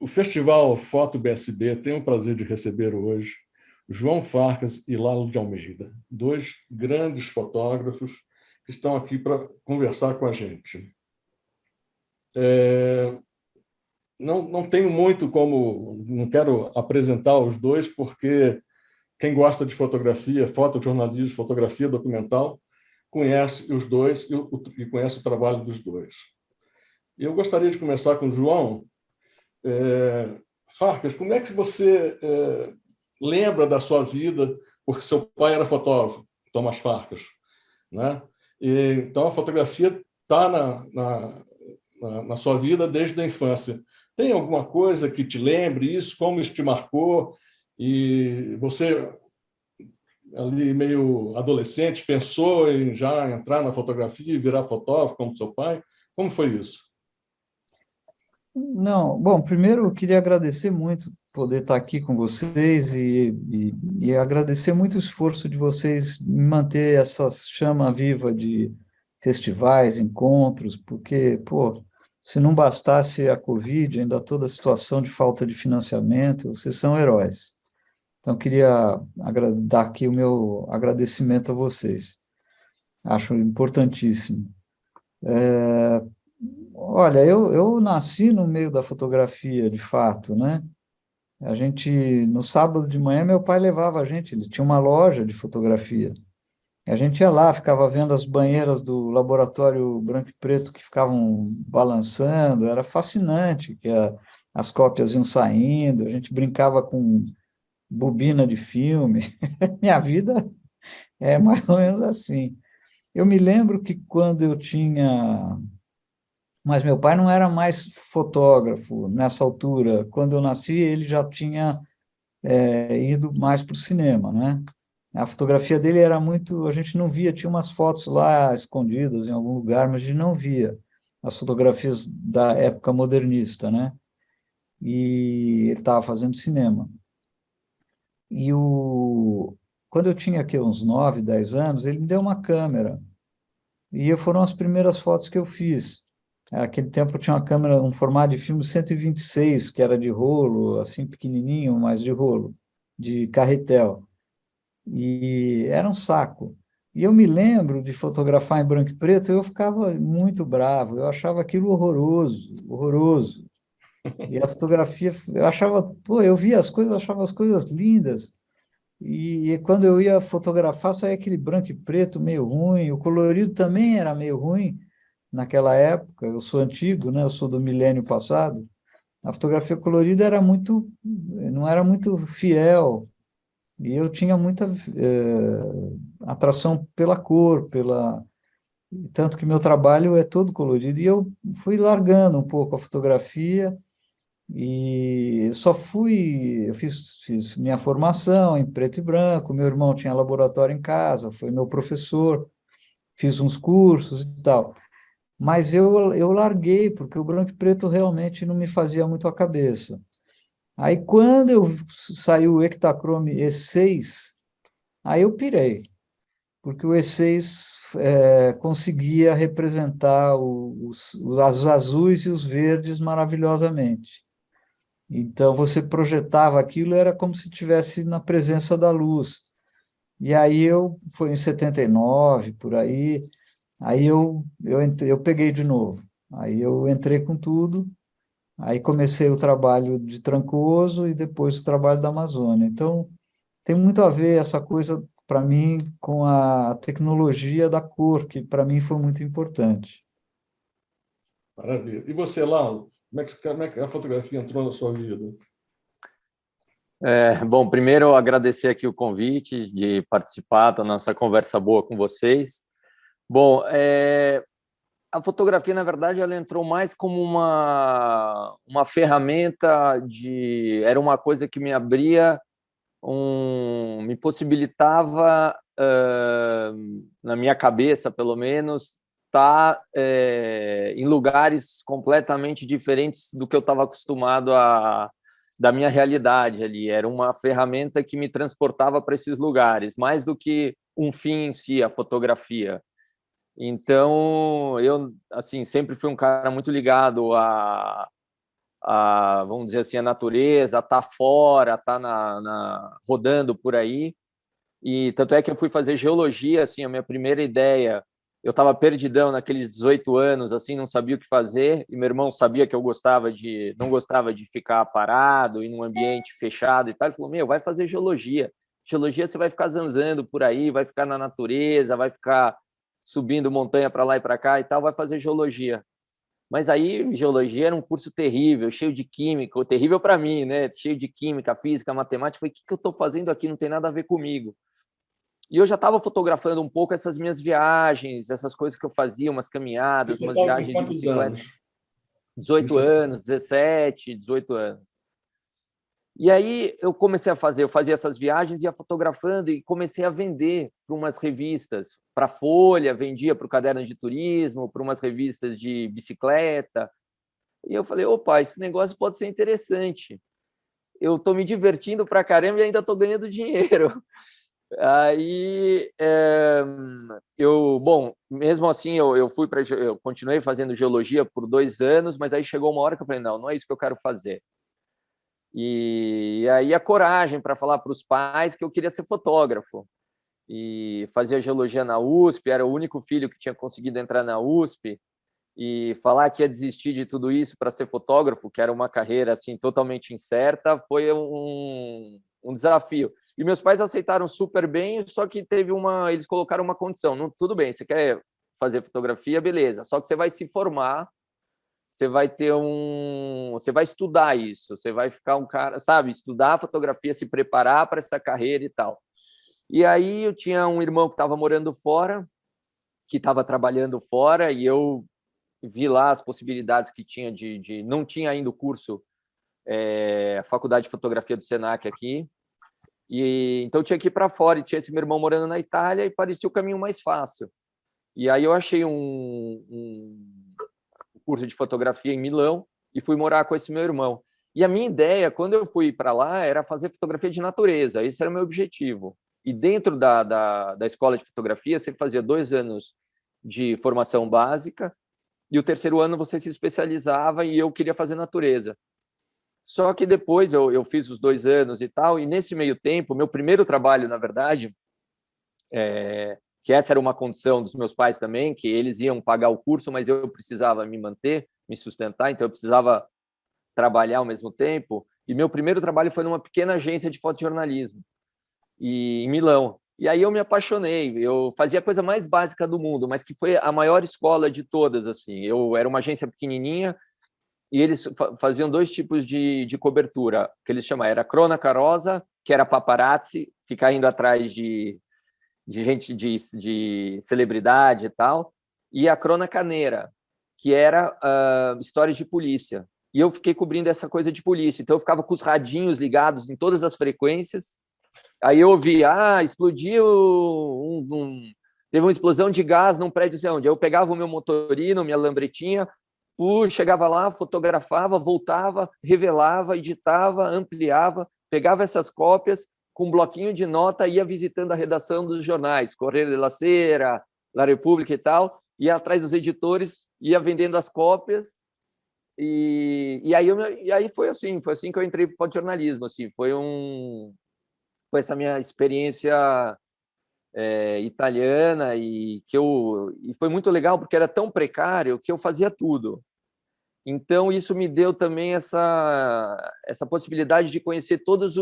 O Festival Foto BSB tem o prazer de receber hoje João Farcas e Lalo de Almeida, dois grandes fotógrafos que estão aqui para conversar com a gente. Não tenho muito como... Não quero apresentar os dois, porque quem gosta de fotografia, fotojornalismo, fotografia documental, conhece os dois e conhece o trabalho dos dois. Eu gostaria de começar com o João. Farcas, como é que você lembra da sua vida, porque seu pai era fotógrafo, Tomás Farcas, né? Então, a fotografia está na sua vida desde a infância. Tem alguma coisa que te lembre isso? Como isso te marcou? E você, ali meio adolescente, pensou em já entrar na fotografia e virar fotógrafo como seu pai? Como foi isso? Não, bom, primeiro eu queria agradecer muito poder estar aqui com vocês e agradecer muito o esforço de vocês em manter essa chama viva de festivais, encontros, porque, pô, se não bastasse a Covid, ainda toda a situação de falta de financiamento, vocês são heróis. Então, eu queria dar aqui o meu agradecimento a vocês. Acho importantíssimo. Olha, eu nasci no meio da fotografia, de fato, né? A gente, no sábado de manhã, meu pai levava a gente, ele tinha uma loja de fotografia. E a gente ia lá, ficava vendo as banheiras do laboratório branco e preto que ficavam balançando, era fascinante, as cópias iam saindo, a gente brincava com bobina de filme. Minha vida é mais ou menos assim. Eu me lembro que quando eu tinha... Mas meu pai não era mais fotógrafo nessa altura. Quando eu nasci, ele já tinha ido mais para o cinema, né? A fotografia dele era muito... A gente não via, tinha umas fotos lá escondidas em algum lugar, mas a gente não via as fotografias da época modernista, né? E ele estava fazendo cinema. E quando eu tinha aqui uns 9, 10 anos, ele me deu uma câmera. E foram as primeiras fotos que eu fiz. Naquele tempo eu tinha uma câmera, um formato de filme 126, que era de rolo, assim pequenininho, mas de rolo, de carretel. E era um saco. E eu me lembro de fotografar em branco e preto, eu ficava muito bravo, eu achava aquilo horroroso, horroroso. E a fotografia, eu achava, pô, eu via as coisas, eu achava as coisas lindas. E quando eu ia fotografar, saía aquele branco e preto meio ruim, o colorido também era meio ruim naquela época. Eu sou antigo, né? Eu sou do milênio passado. A fotografia colorida era muito, não era muito fiel. E eu tinha muita atração pela cor, tanto que meu trabalho é todo colorido. E eu fui largando um pouco a fotografia e eu fiz minha formação em preto e branco, meu irmão tinha laboratório em casa, foi meu professor, fiz uns cursos e tal. Mas eu larguei, porque o branco e preto realmente não me fazia muito a cabeça. Aí, quando saiu o Ektachrome E6, aí eu pirei, porque o E6 conseguia representar os azuis e os verdes maravilhosamente. Então, você projetava aquilo, era como se estivesse na presença da luz. E aí foi em 79, por aí eu peguei de novo. Aí eu entrei com tudo, aí comecei o trabalho de Trancoso e depois o trabalho da Amazônia. Então, tem muito a ver essa coisa, para mim, com a tecnologia da cor, que para mim foi muito importante. Maravilha. E você, Lalo, como é que a fotografia entrou na sua vida? Bom, primeiro agradecer aqui o convite de participar da nossa conversa boa com vocês. Bom, a fotografia, na verdade, ela entrou mais como uma ferramenta era uma coisa que me abria, me possibilitava, na minha cabeça, pelo menos, estar em lugares completamente diferentes do que eu estava acostumado da minha realidade ali. Era uma ferramenta que me transportava para esses lugares, mais do que um fim em si, a fotografia. Então, eu assim sempre fui um cara muito ligado vamos dizer assim, a natureza, tá fora, tá rodando por aí. E tanto é que eu fui fazer geologia, assim, a minha primeira ideia, eu estava perdidão naqueles 18 anos, assim, não sabia o que fazer, e meu irmão sabia que eu não gostava de ficar parado, em um ambiente fechado e tal, ele falou, meu, vai fazer geologia. Geologia você vai ficar zanzando por aí, vai ficar na natureza, vai ficar subindo montanha para lá e para cá e tal, vai fazer geologia. Mas aí, geologia era um curso terrível, cheio de química, terrível para mim, né? Cheio de química, física, matemática. Eu falei, o que eu estou fazendo aqui? Não tem nada a ver comigo. E eu já estava fotografando um pouco essas minhas viagens, essas coisas que eu fazia, umas caminhadas, Você umas estava com viagens de quantos bicicleta. anos? 18 Isso. anos, 17, 18 anos. E aí eu comecei a fazer, eu fazia essas viagens, ia fotografando e comecei a vender para umas revistas, para a Folha, vendia para o Caderno de Turismo, para umas revistas de bicicleta. E eu falei, opa, esse negócio pode ser interessante. Eu estou me divertindo para caramba e ainda estou ganhando dinheiro. Aí, bom, mesmo assim, eu continuei fazendo geologia por 2 anos, mas aí chegou uma hora que eu falei, não é isso que eu quero fazer. E aí a coragem para falar para os pais que eu queria ser fotógrafo. E fazia geologia na USP, era o único filho que tinha conseguido entrar na USP, e falar que ia desistir de tudo isso para ser fotógrafo, que era uma carreira assim totalmente incerta, foi um desafio. E meus pais aceitaram super bem, só que eles colocaram uma condição. Não, tudo bem, você quer fazer fotografia, beleza, só que você vai se formar, você vai estudar isso, você vai ficar um cara, sabe, estudar fotografia, se preparar para essa carreira e tal. E aí eu tinha um irmão que estava morando fora, que estava trabalhando fora, e eu vi lá as possibilidades que tinha não tinha ainda o curso, a Faculdade de Fotografia do Senac aqui, e então eu tinha que ir para fora, e tinha esse meu irmão morando na Itália, e parecia o caminho mais fácil. E aí eu achei um curso de fotografia em Milão e fui morar com esse meu irmão. E a minha ideia, quando eu fui para lá, era fazer fotografia de natureza, esse era o meu objetivo. E dentro da escola de fotografia, você fazia 2 anos de formação básica, e o terceiro ano você se especializava, e eu queria fazer natureza. Só que depois eu fiz os 2 anos e tal, e nesse meio tempo, meu primeiro trabalho, na verdade, que essa era uma condição dos meus pais também, que eles iam pagar o curso, mas eu precisava me manter, me sustentar, então eu precisava trabalhar ao mesmo tempo. E meu primeiro trabalho foi numa pequena agência de fotojornalismo, em Milão. E aí eu me apaixonei. Eu fazia a coisa mais básica do mundo, mas que foi a maior escola de todas. Assim, eu era uma agência pequenininha e eles faziam 2 tipos de cobertura, que eles chamavam, era cronaca rosa, que era paparazzi, ficar indo atrás de gente, de celebridade e tal, e a crônica negra, que era histórias de polícia. E eu fiquei cobrindo essa coisa de polícia, então eu ficava com os radinhos ligados em todas as frequências. Aí eu ouvi, explodiu teve uma explosão de gás num prédio, sei onde. Eu pegava o meu motorino, minha lambretinha, chegava lá, fotografava, voltava, revelava, editava, ampliava, pegava essas cópias com um bloquinho de nota, ia visitando a redação dos jornais, Correio de la Sera, La República e tal, ia atrás dos editores, ia vendendo as cópias, e aí foi assim que eu entrei para o fotojornalismo, assim, foi essa minha experiência italiana, e foi muito legal porque era tão precário que eu fazia tudo. Então isso me deu também essa possibilidade de conhecer todos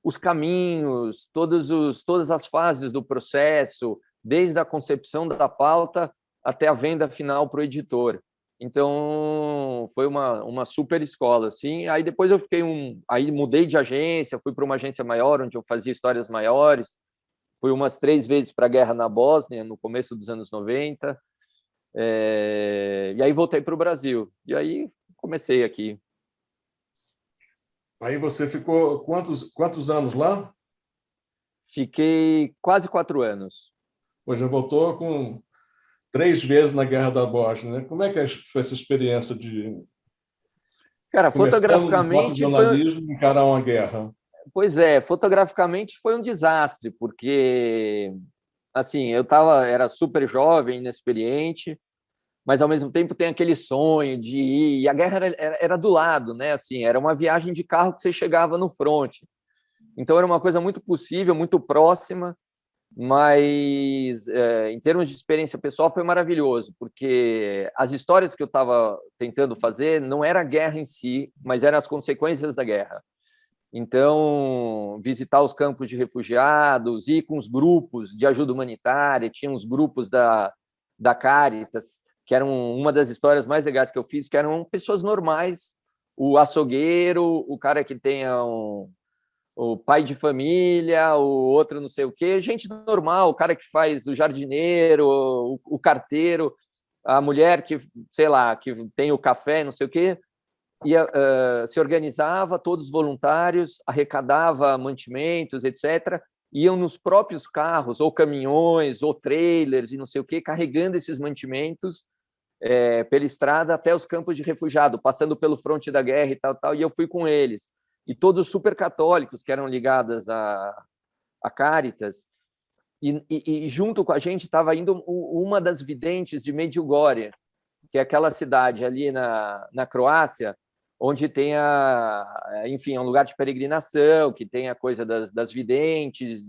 os caminhos, todas as fases do processo, desde a concepção da pauta até a venda final para o editor. Então, foi uma super escola, assim. Aí depois eu aí mudei de agência, fui para uma agência maior, onde eu fazia histórias maiores. Fui umas 3 vezes para a guerra na Bósnia, no começo dos anos 90. E aí voltei para o Brasil. E aí comecei aqui. Aí você ficou quantos anos lá? Fiquei quase 4 anos. Hoje já voltou com 3 vezes na Guerra da Bósnia, né? Como é que foi essa experiência de Cara, começando no fotograficamente foi... fotojornalismo e encarar uma guerra? Pois fotograficamente foi um desastre, porque assim, era super jovem, inexperiente, mas ao mesmo tempo tem aquele sonho de ir, e a guerra era do lado, né? Assim, era uma viagem de carro que você chegava no fronte. Então era uma coisa muito possível, muito próxima, mas em termos de experiência pessoal foi maravilhoso, porque as histórias que eu estava tentando fazer não era a guerra em si, mas eram as consequências da guerra. Então, visitar os campos de refugiados, ir com os grupos de ajuda humanitária, tinha uns grupos da Caritas, que eram uma das histórias mais legais que eu fiz, que eram pessoas normais, o açougueiro, o cara que tem o pai de família, o outro não sei o quê, gente normal, o cara que faz o jardineiro, o carteiro, a mulher que, sei lá, que tem o café, não sei o quê, se organizava, todos voluntários, arrecadava mantimentos, etc., iam nos próprios carros, ou caminhões, ou trailers, e não sei o quê, carregando esses mantimentos pela estrada até os campos de refugiado, passando pelo fronte da guerra e tal, e eu fui com eles. E todos super católicos que eram ligados a Caritas, e junto com a gente estava indo uma das videntes de Medjugorje, que é aquela cidade ali na Croácia, onde tem enfim, é um lugar de peregrinação, que tem a coisa das videntes,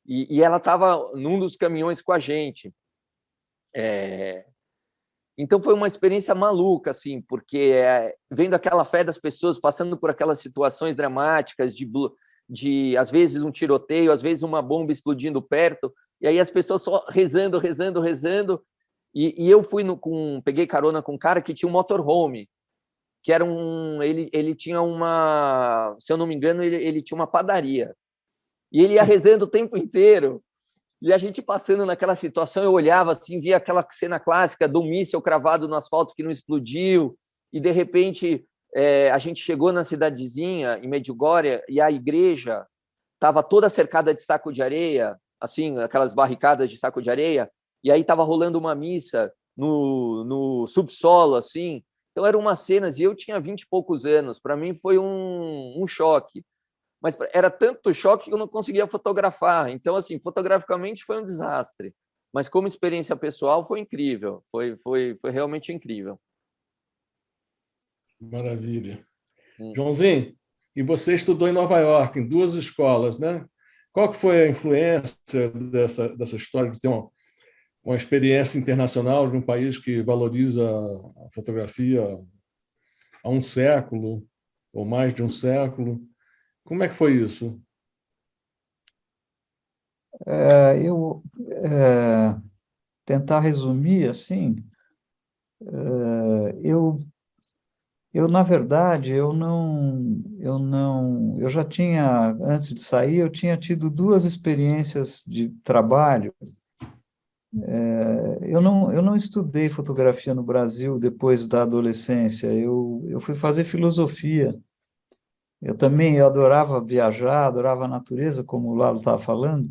e ela estava num dos caminhões com a gente. Então foi uma experiência maluca, assim, porque vendo aquela fé das pessoas passando por aquelas situações dramáticas de às vezes um tiroteio, às vezes uma bomba explodindo perto, e aí as pessoas só rezando, rezando, rezando, e eu peguei carona com um cara que tinha um motorhome, que era ele tinha se eu não me engano, ele tinha uma padaria, e ele ia rezando o tempo inteiro. E a gente passando naquela situação, eu olhava assim, via aquela cena clássica do míssil cravado no asfalto que não explodiu, e de repente a gente chegou na cidadezinha, em Medjugorje, e a igreja estava toda cercada de saco de areia, assim, aquelas barricadas de saco de areia, e aí estava rolando uma missa no subsolo, assim. Então eram umas cenas, e eu tinha 20 e poucos anos, para mim foi um choque. Mas era tanto choque que eu não conseguia fotografar. Então, assim, fotograficamente foi um desastre. Mas como experiência pessoal foi incrível. Foi realmente incrível. Maravilha. Joãozinho, e você estudou em Nova York, em 2 escolas, né? Qual que foi a influência dessa história de ter uma experiência internacional de um país que valoriza a fotografia há um século, ou mais de um século? Como é que foi isso? Eu tentar resumir assim, na verdade, eu já tinha, antes de sair, eu tinha tido 2 experiências de trabalho. Eu não estudei fotografia no Brasil depois da adolescência, eu fui fazer filosofia. Eu adorava viajar, adorava a natureza, como o Lalo estava falando.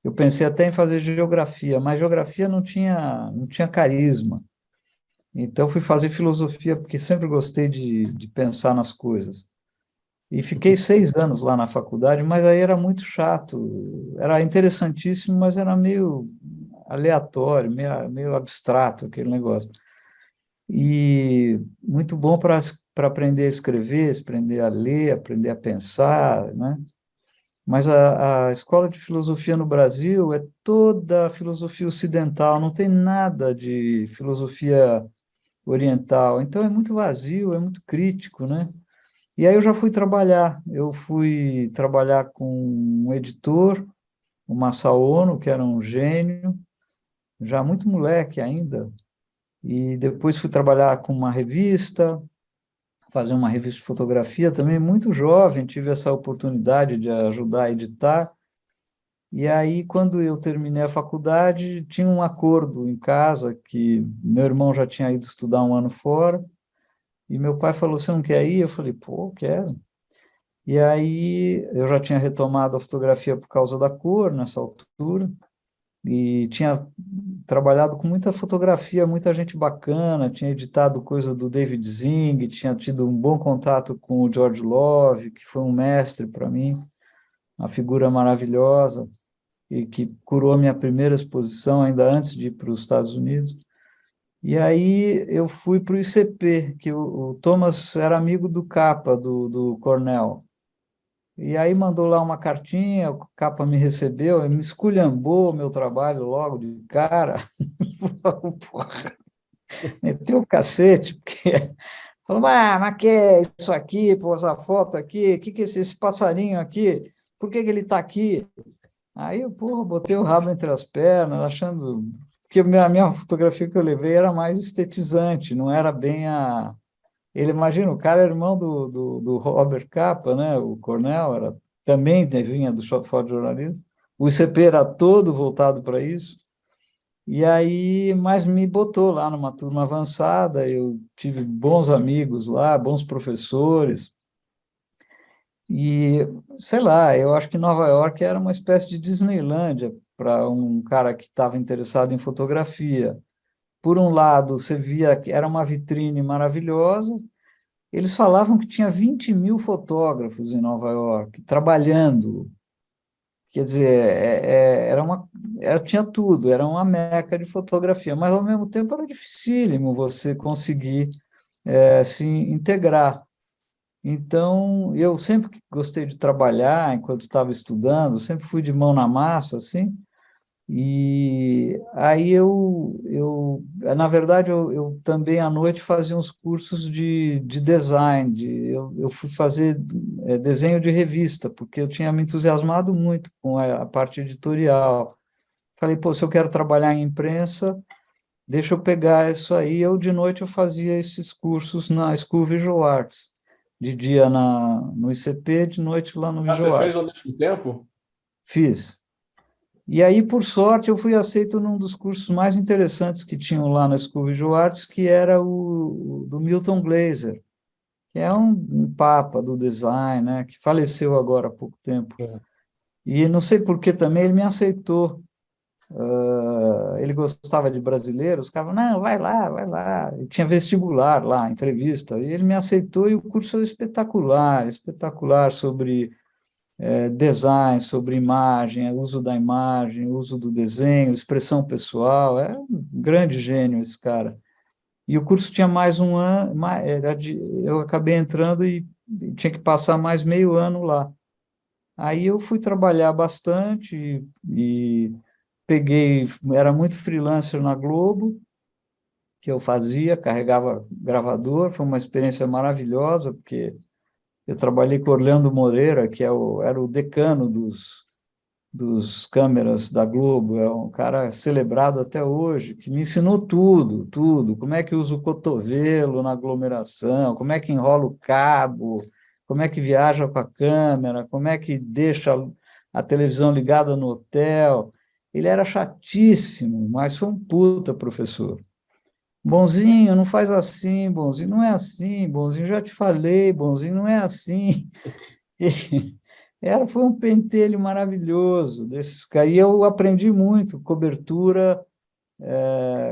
Eu pensei até em fazer geografia, mas geografia não tinha carisma. Então, fui fazer filosofia, porque sempre gostei de pensar nas coisas. E fiquei 6 anos lá na faculdade, mas aí era muito chato. Era interessantíssimo, mas era meio aleatório, meio abstrato aquele negócio. E muito bom para aprender a escrever, aprender a ler, aprender a pensar, né? Mas a escola de filosofia no Brasil é toda filosofia ocidental, não tem nada de filosofia oriental. Então é muito vazio, é muito crítico, né? E aí eu fui trabalhar com um editor, o Masaono, que era um gênio, já muito moleque ainda, e depois fui trabalhar com uma revista, fazer uma revista de fotografia também, muito jovem, tive essa oportunidade de ajudar a editar, e aí, quando eu terminei a faculdade, tinha um acordo em casa, que meu irmão já tinha ido estudar um ano fora, e meu pai falou, você não quer ir? Eu falei, pô, quero. E aí eu já tinha retomado a fotografia por causa da cor nessa altura e tinha trabalhado com muita fotografia, muita gente bacana, tinha editado coisa do David Zing, tinha tido um bom contato com o George Love, que foi um mestre para mim, uma figura maravilhosa e que curou minha primeira exposição ainda antes de ir para os Estados Unidos. E aí eu fui para o ICP, que o Thomas era amigo do Capa, do Cornell. E aí mandou lá uma cartinha, o Capa me recebeu, e me esculhambou o meu trabalho logo de cara. Porra, meteu o cacete, porque falou, mas que é isso aqui, pô, essa foto aqui, o que que é esse passarinho aqui? Por que que ele está aqui? Aí eu, porra, botei o rabo entre as pernas, achando que a minha fotografia que eu levei era mais estetizante, não era bem a... Ele, imagina, o cara é irmão do Robert Capa, né? O Cornell era, também vinha do fotojornalismo. O ICP era todo voltado para isso. E aí, mas me botou lá numa turma avançada, eu tive bons amigos lá, bons professores, e, sei lá, eu acho que Nova York era uma espécie de Disneylândia para um cara que estava interessado em fotografia. Por um lado, você via que era uma vitrine maravilhosa, eles falavam que tinha 20.000 fotógrafos em Nova York, trabalhando. Quer dizer, tinha tudo, era uma meca de fotografia, mas ao mesmo tempo era dificílimo você conseguir se integrar. Então, eu sempre gostei de trabalhar enquanto estava estudando, sempre fui de mão na massa, assim, e aí na verdade, eu também à noite fazia uns cursos de design, eu fui fazer desenho de revista, porque eu tinha me entusiasmado muito com a parte editorial. Falei, pô, se eu quero trabalhar em imprensa, deixa eu pegar isso aí. Eu, de noite, eu fazia esses cursos na School Visual Arts, de dia no ICP, de noite lá no Ah, você Visual fez Arts. ao mesmo tempo? Fiz. E aí, por sorte, eu fui aceito num dos cursos mais interessantes que tinham lá na School Visual Arts, que era o do Milton Glaser, que é um papa do design, né, que faleceu agora há pouco tempo. É. E não sei por que também ele me aceitou. Ele gostava de brasileiros, os caras falavam, não, vai lá, vai lá. E tinha vestibular lá, entrevista, e ele me aceitou e o curso era espetacular, espetacular sobre design, sobre imagem, uso da imagem, uso do desenho, expressão pessoal. É um grande gênio esse cara. E o curso tinha mais um ano, eu acabei entrando e tinha que passar mais meio ano lá. Aí eu fui trabalhar bastante e peguei, era muito freelancer na Globo, que eu fazia, carregava gravador, foi uma experiência maravilhosa, porque eu trabalhei com Orlando Moreira, que era o decano dos câmeras da Globo, é um cara celebrado até hoje, que me ensinou tudo, tudo, como é que usa o cotovelo na aglomeração, como é que enrola o cabo, como é que viaja com a câmera, como é que deixa a televisão ligada no hotel. Ele era chatíssimo, mas foi um puta professor. Bonzinho, não faz assim, bonzinho, não é assim, bonzinho, já te falei, bonzinho, não é assim. Foi um pentelho maravilhoso desses caras. E eu aprendi muito cobertura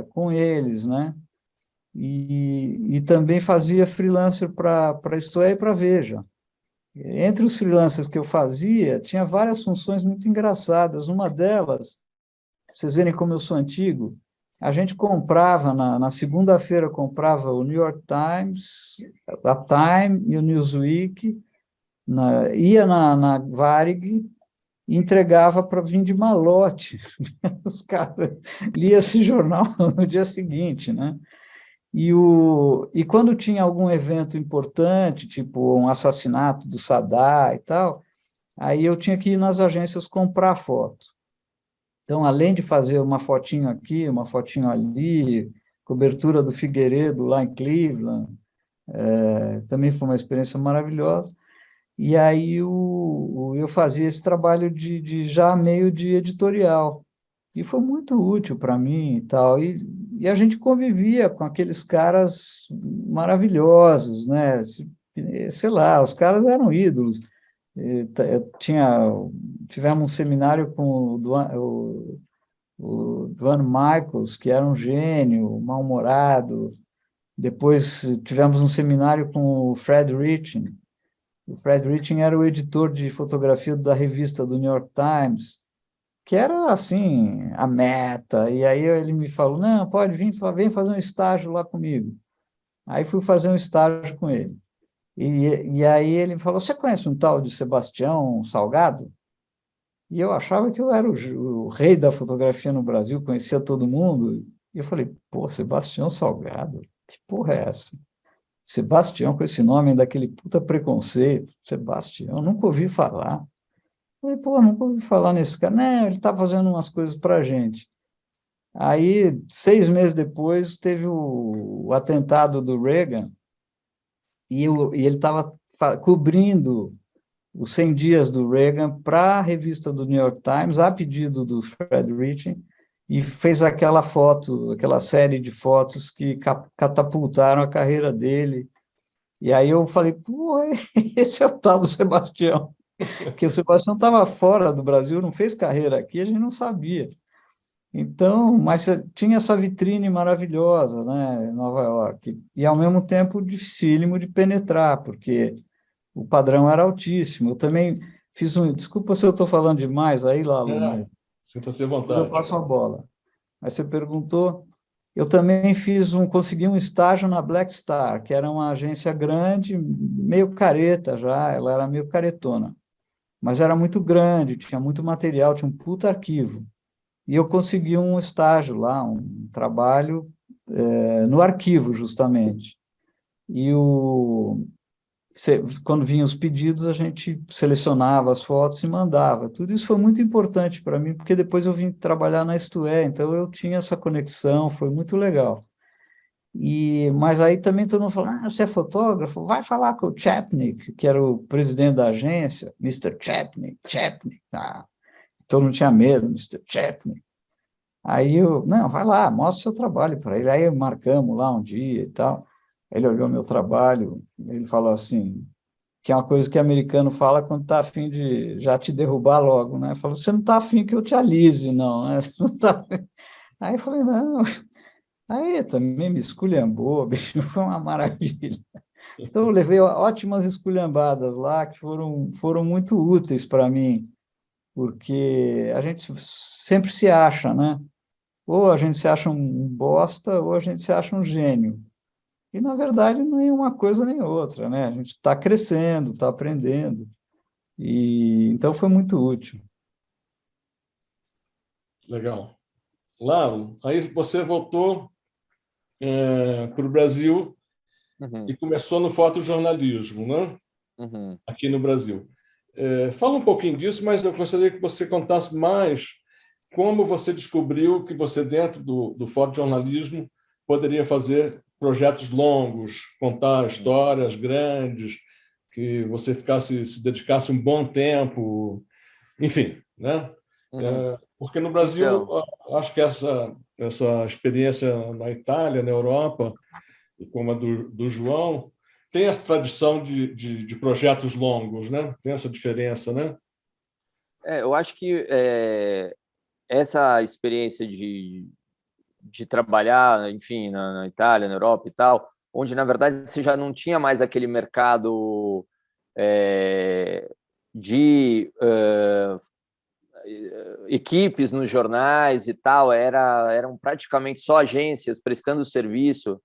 com eles, né? E também fazia freelancer para Isto É e para Veja. Entre os freelancers que eu fazia, tinha várias funções muito engraçadas. Uma delas, pra vocês verem como eu sou antigo, a gente comprava, na segunda-feira, comprava o New York Times, a Time e o Newsweek, ia na Varig e entregava para vir de malote. Os caras liam esse jornal no dia seguinte, né? E quando tinha algum evento importante, tipo um assassinato do Saddam e tal, aí eu tinha que ir nas agências comprar foto. Então, além de fazer uma fotinho aqui, uma fotinho ali, cobertura do Figueiredo lá em Cleveland, também foi uma experiência maravilhosa. E aí eu fazia esse trabalho de já meio de editorial. E foi muito útil para mim e tal. E a gente convivia com aqueles caras maravilhosos, né? Sei lá, os caras eram ídolos. Tivemos um seminário com o Duane Michaels, que era um gênio, mal-humorado. Depois tivemos um seminário com o Fred Riching. O Fred Riching era o editor de fotografia da revista do New York Times. que era assim, a meta. E aí ele me falou, não, pode vir, vem fazer um estágio lá comigo. Aí fui fazer um estágio com ele. E aí ele me falou, você conhece um tal de Sebastião Salgado? E eu achava que eu era o rei da fotografia no Brasil, conhecia todo mundo. E eu falei, pô, Sebastião Salgado? Que porra é essa? Sebastião com esse nome, ainda daquele puta preconceito. Sebastião, nunca ouvi falar. Eu falei, pô, nunca ouvi falar nesse cara. Não, ele tá fazendo umas coisas pra gente. Aí, 6 meses depois, teve o atentado do Reagan, e ele estava cobrindo os 100 dias do Reagan para a revista do New York Times, a pedido do Fred Riching, e fez aquela foto, aquela série de fotos que catapultaram a carreira dele. E aí eu falei, pô, esse é o tal do Sebastião. Porque o Sebastião estava fora do Brasil, não fez carreira aqui, a gente não sabia. Então, mas tinha essa vitrine maravilhosa, né, em Nova York, e ao mesmo tempo dificílimo de penetrar, porque o padrão era altíssimo. Eu também fiz um. Desculpa se eu estou falando demais aí, Lalo, mas Sinta-se à depois eu vontade. passo a bola. Aí você perguntou. Eu também consegui um estágio na Black Star, que era uma agência grande, meio careta já, ela era meio caretona, mas era muito grande, tinha muito material, tinha um puta arquivo. E eu consegui um estágio lá, um trabalho no arquivo, justamente. E quando vinham os pedidos, a gente selecionava as fotos e mandava. Tudo isso foi muito importante para mim, porque depois eu vim trabalhar na Isto É, então eu tinha essa conexão, foi muito legal. Mas aí também todo mundo falou, você é fotógrafo? Vai falar com o Chapnick, que era o presidente da agência, Mr. Chapnick, Chapnick. Todo mundo tinha medo, Mr. Chapnick. Aí eu, não, vai lá, mostra o seu trabalho para ele. Aí marcamos lá um dia e tal. Ele olhou meu trabalho, ele falou assim, que é uma coisa que americano fala quando está afim de já te derrubar logo, né? Falou, você não está afim que eu te alise, não, né? Você não tá... Aí eu falei, não. Aí também me esculhambou, bicho, foi uma maravilha. Então eu levei ótimas esculhambadas lá, que foram muito úteis para mim, porque a gente sempre se acha, né? Ou a gente se acha um bosta, ou a gente se acha um gênio. E, na verdade, não é uma coisa nem outra, né? A gente está crescendo, está aprendendo. E então foi muito útil. Legal. Laro, aí você voltou para o Brasil Uhum, e começou no fotojornalismo, né? uhum. Aqui no Brasil. Fala um pouquinho disso, mas eu gostaria que você contasse mais como você descobriu que você, dentro do fotojornalismo, poderia fazer projetos longos, contar histórias grandes, que você se dedicasse um bom tempo, enfim, né? Uhum. Porque no Brasil, Então, acho que essa experiência na Itália, na Europa, e como a do João, tem essa tradição de projetos longos, né? Tem essa diferença, né? eu acho que essa experiência de trabalhar, enfim, na Itália, na Europa e tal, onde, na verdade, você já não tinha mais aquele mercado é, de equipes nos jornais e tal, eram praticamente só agências prestando serviço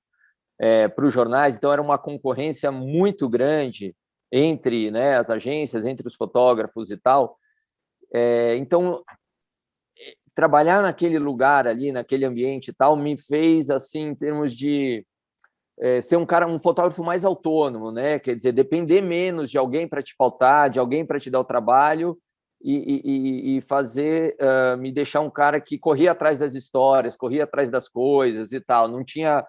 para os jornais, então era uma concorrência muito grande entre, né, as agências, entre os fotógrafos e tal. Então, trabalhar naquele lugar ali, naquele ambiente e tal, me fez, assim, em termos de ser um fotógrafo mais autônomo, né? Quer dizer, depender menos de alguém para te pautar, de alguém para te dar o trabalho e fazer, me deixar um cara que corria atrás das histórias, corria atrás das coisas e tal. Não tinha,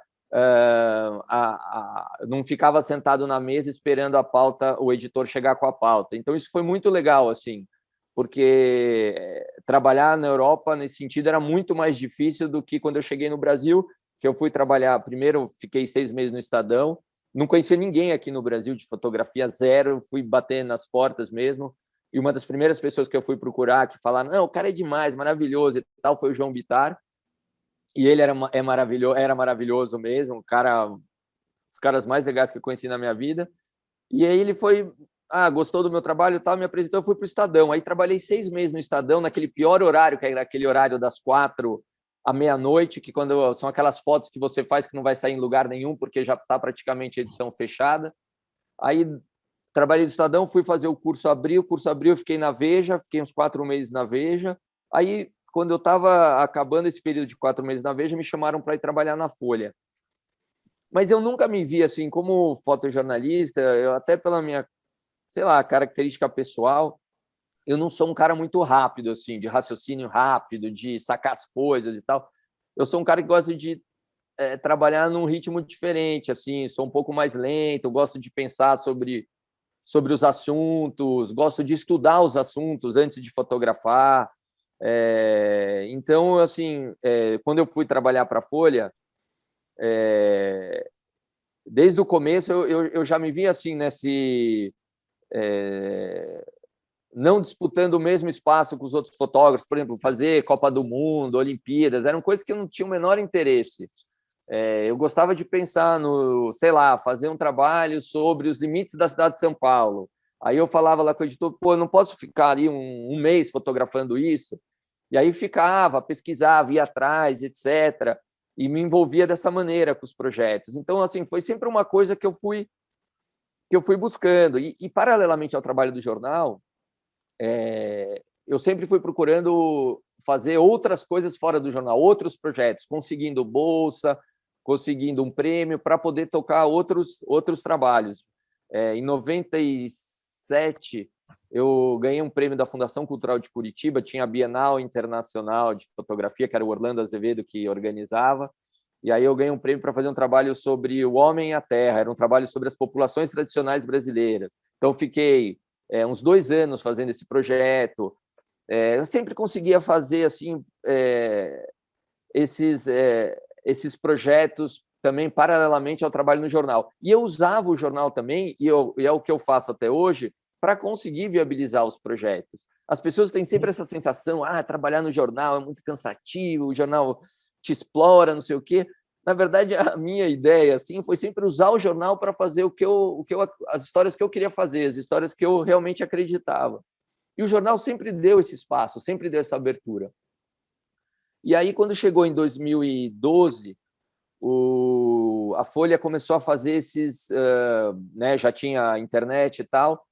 não ficava sentado na mesa esperando a pauta, o editor chegar com a pauta. Então isso foi muito legal, assim, porque trabalhar na Europa nesse sentido era muito mais difícil do que quando eu cheguei no Brasil, que eu fui trabalhar. Primeiro, fiquei 6 meses no Estadão, não conhecia ninguém aqui no Brasil de fotografia, zero, fui bater nas portas mesmo, e uma das primeiras pessoas que eu fui procurar, que falaram, não, o cara é demais, maravilhoso e tal, foi o João Bittar, e ele era maravilhoso mesmo, os caras mais legais que eu conheci na minha vida, e aí ele foi gostou do meu trabalho e tal, me apresentou, eu fui para o Estadão. Aí trabalhei 6 meses no Estadão, naquele pior horário, que era aquele horário das 4 à meia-noite, que são aquelas fotos que você faz que não vai sair em lugar nenhum, porque já está praticamente a edição fechada. Aí trabalhei no Estadão, fui fazer o curso Abril, eu fiquei na Veja, fiquei uns 4 meses na Veja. Aí, quando eu estava acabando esse período de 4 meses na Veja, me chamaram para ir trabalhar na Folha. Mas eu nunca me vi assim como fotojornalista, eu até pela minha, sei lá, característica pessoal, eu não sou um cara muito rápido, assim, de raciocínio rápido, de sacar as coisas e tal. Eu sou um cara que gosta de trabalhar num ritmo diferente, assim, sou um pouco mais lento, gosto de pensar sobre os assuntos, gosto de estudar os assuntos antes de fotografar. Então, assim, quando eu fui trabalhar para a Folha, desde o começo eu já me vi assim, não disputando o mesmo espaço com os outros fotógrafos, por exemplo, fazer Copa do Mundo, Olimpíadas, eram coisas que eu não tinha o menor interesse. Eu gostava de pensar sei lá, fazer um trabalho sobre os limites da cidade de São Paulo. Aí eu falava lá com o editor, eu não posso ficar ali um mês fotografando isso. E aí ficava, pesquisava, ia atrás, etc. E me envolvia dessa maneira com os projetos. Então, assim, foi sempre uma coisa que eu fui buscando. E paralelamente ao trabalho do jornal, eu sempre fui procurando fazer outras coisas fora do jornal, outros projetos, conseguindo bolsa, conseguindo um prêmio para poder tocar outros trabalhos. Em 97, eu ganhei um prêmio da Fundação Cultural de Curitiba, tinha a Bienal Internacional de Fotografia, que era o Orlando Azevedo que organizava, e aí eu ganhei um prêmio para fazer um trabalho sobre o homem e a terra, era um trabalho sobre as populações tradicionais brasileiras. Então, fiquei uns 2 anos fazendo esse projeto. Eu sempre conseguia fazer assim esses projetos também paralelamente ao trabalho no jornal. E eu usava o jornal também, e é o que eu faço até hoje, para conseguir viabilizar os projetos. As pessoas têm sempre essa sensação, trabalhar no jornal é muito cansativo, o jornal te explora, não sei o quê. Na verdade, a minha ideia assim foi sempre usar o jornal para fazer as histórias que eu queria fazer, as histórias que eu realmente acreditava. E o jornal sempre deu esse espaço, sempre deu essa abertura. E aí, quando chegou em 2012, a Folha começou a fazer esses... já tinha internet e tal,